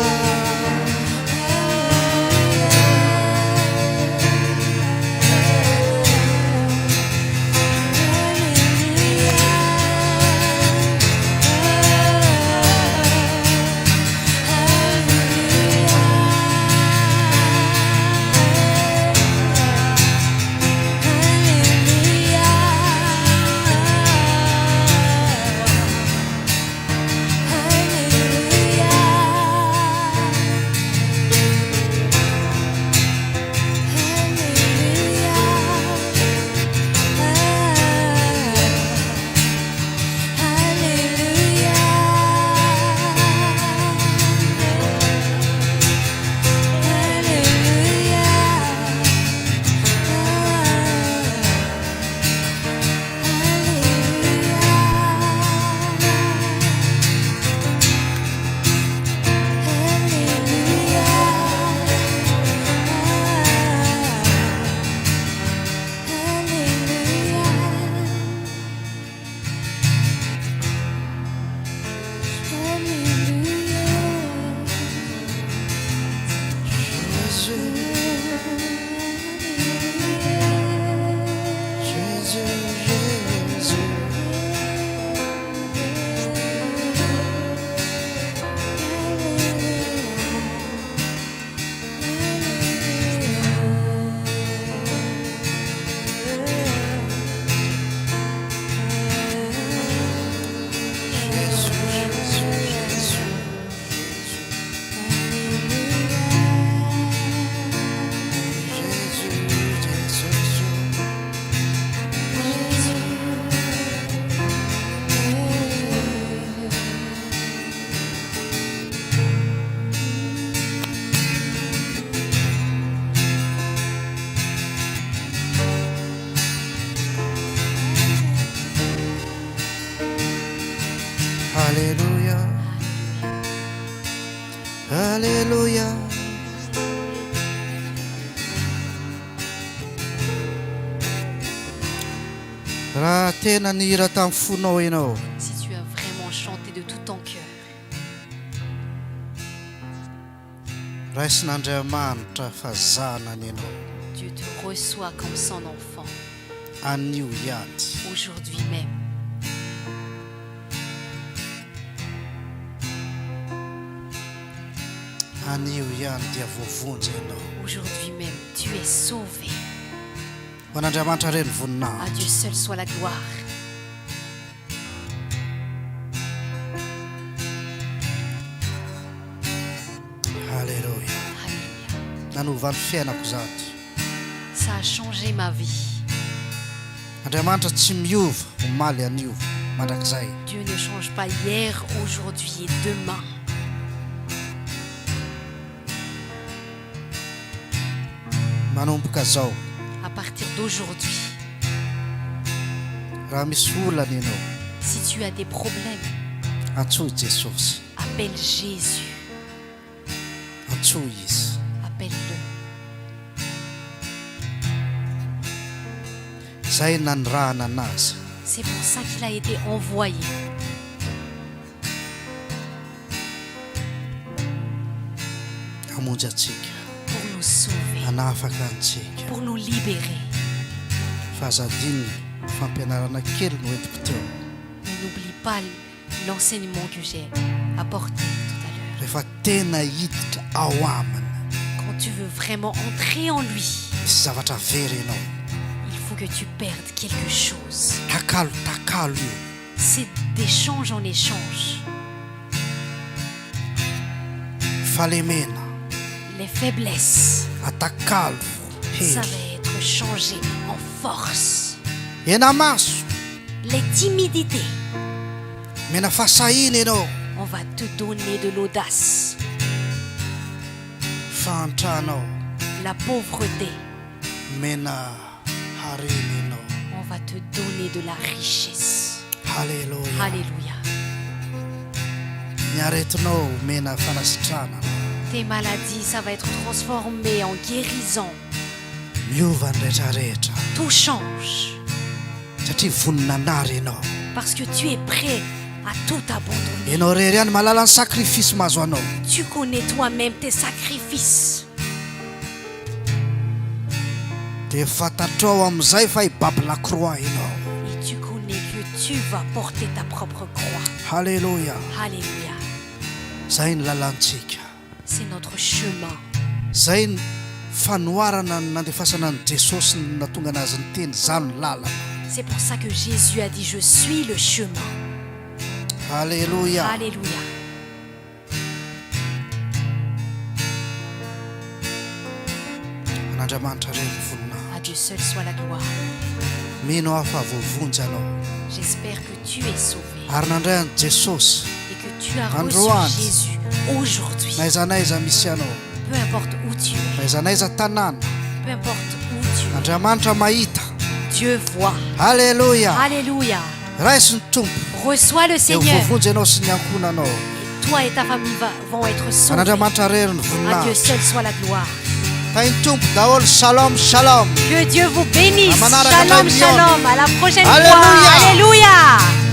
Alléluia. Alléluia. Raha tena nihira tamin'ny fonao ianao, Si tu as vraiment chanté de tout ton cœur, raisin'Andriamanitra fahazanany ianao Dieu te reçoit comme son enfant anio ihany. aujourd'hui même. Anio ihany dia voavonjy ianao. Aujourd'hui même, tu es sauvé. Ho an'Andriamanitra reny À voninahitra. Dieu seul soit la gloire. Alléluia. Alléluia. Nanova ny fiainako zany. Ça a changé ma vie. Andriamanitra tsy miova omaly anio mandrakizay. Dieu ne change pas hier, aujourd'hui et demain. Manomboka zao, À partir d'aujourd'hui, raha misy olana ianao, si tu as des problèmes, antsoy Jesosy. appelle Appelle Jésus. antsoa izy. Appelle-le. Zay nanirahana anazy. C'est pour ça qu'il a été envoyé. Hamonjy antsika, Pour nous sauver. hanafaka antsika. Pour nous libérer. Fahazadiny fampianarana kely no entiko teo. Mais n'oublie pas l'enseignement que j'ai apporté tout à l'heure. Rehefa tena hiditra ao aminy, Quand tu veux vraiment entrer en lui, misy zavatra very ianao. il faut que tu perdes quelque chose. Takalo io. C'est d'échange en échange. Falemena, Les faiblesses, atakalo ça hery. va être changé en force. Ena maso, Les timidités, mena fasahina ianao. on va te donner de l'audace. Fahantranao, La pauvreté, mena harena ianao. on va te donner de la richesse. Halleluja. Alléluia. Ny aretinao mena fanasitrana. Tes maladies, ça va être transformé en guérison. Miova ny rehetrarehetra. Tout change. Satria voninanary ianao. Parce que tu es prêt à tout abandonner. Ianao rery ihany malala ny sakrifisy mahazo anao. Tu connais toi-même tes sacrifices. Dia fantatrao amin'izay fa hibaby lakroa ianao. Et tu connais que tu vas porter ta propre croix. Halleluja. Alléluia. Zay ny lalantsika. C'est notre chemin. Zay ny fanoharana ny nandefasana ny Jesosy ny natonga anazy ny teny zany ny lalana. C'est pour ça que Jésus a dit, je suis le chemin. Halleluja. Alléluia. An'Andriamanitra rery ny vonina. À Dieu seul soit la gloire. Mino aho fa voavonjy anao. J'espère que tu es sauvé Ary nandray an'i Jesosy et que tu as Androany. reçu Jésus aujourd'hui. na aiza n'aiza misy anao. Peu importe où tu es, Na aiza n'aiza tanàna. peu importe où tu es, Andriamanitra mahita. Dieu voit. Halleluja. Alléluia. Raisy ny tompo. Reçois le Dia Seigneur. hovavonjy ianao sy ny ankonanao. Et toi et ta famille vont être sauvés. An'Andriamanitra rery ny À Dieu voninahitra. seul soit la gloire. Tainy tompo daholo. Shalom shalom. Que Dieu vous bénisse. Amanara Shalom, katamion. shalom. À la prochaine Alléluia. fois. Alléluia.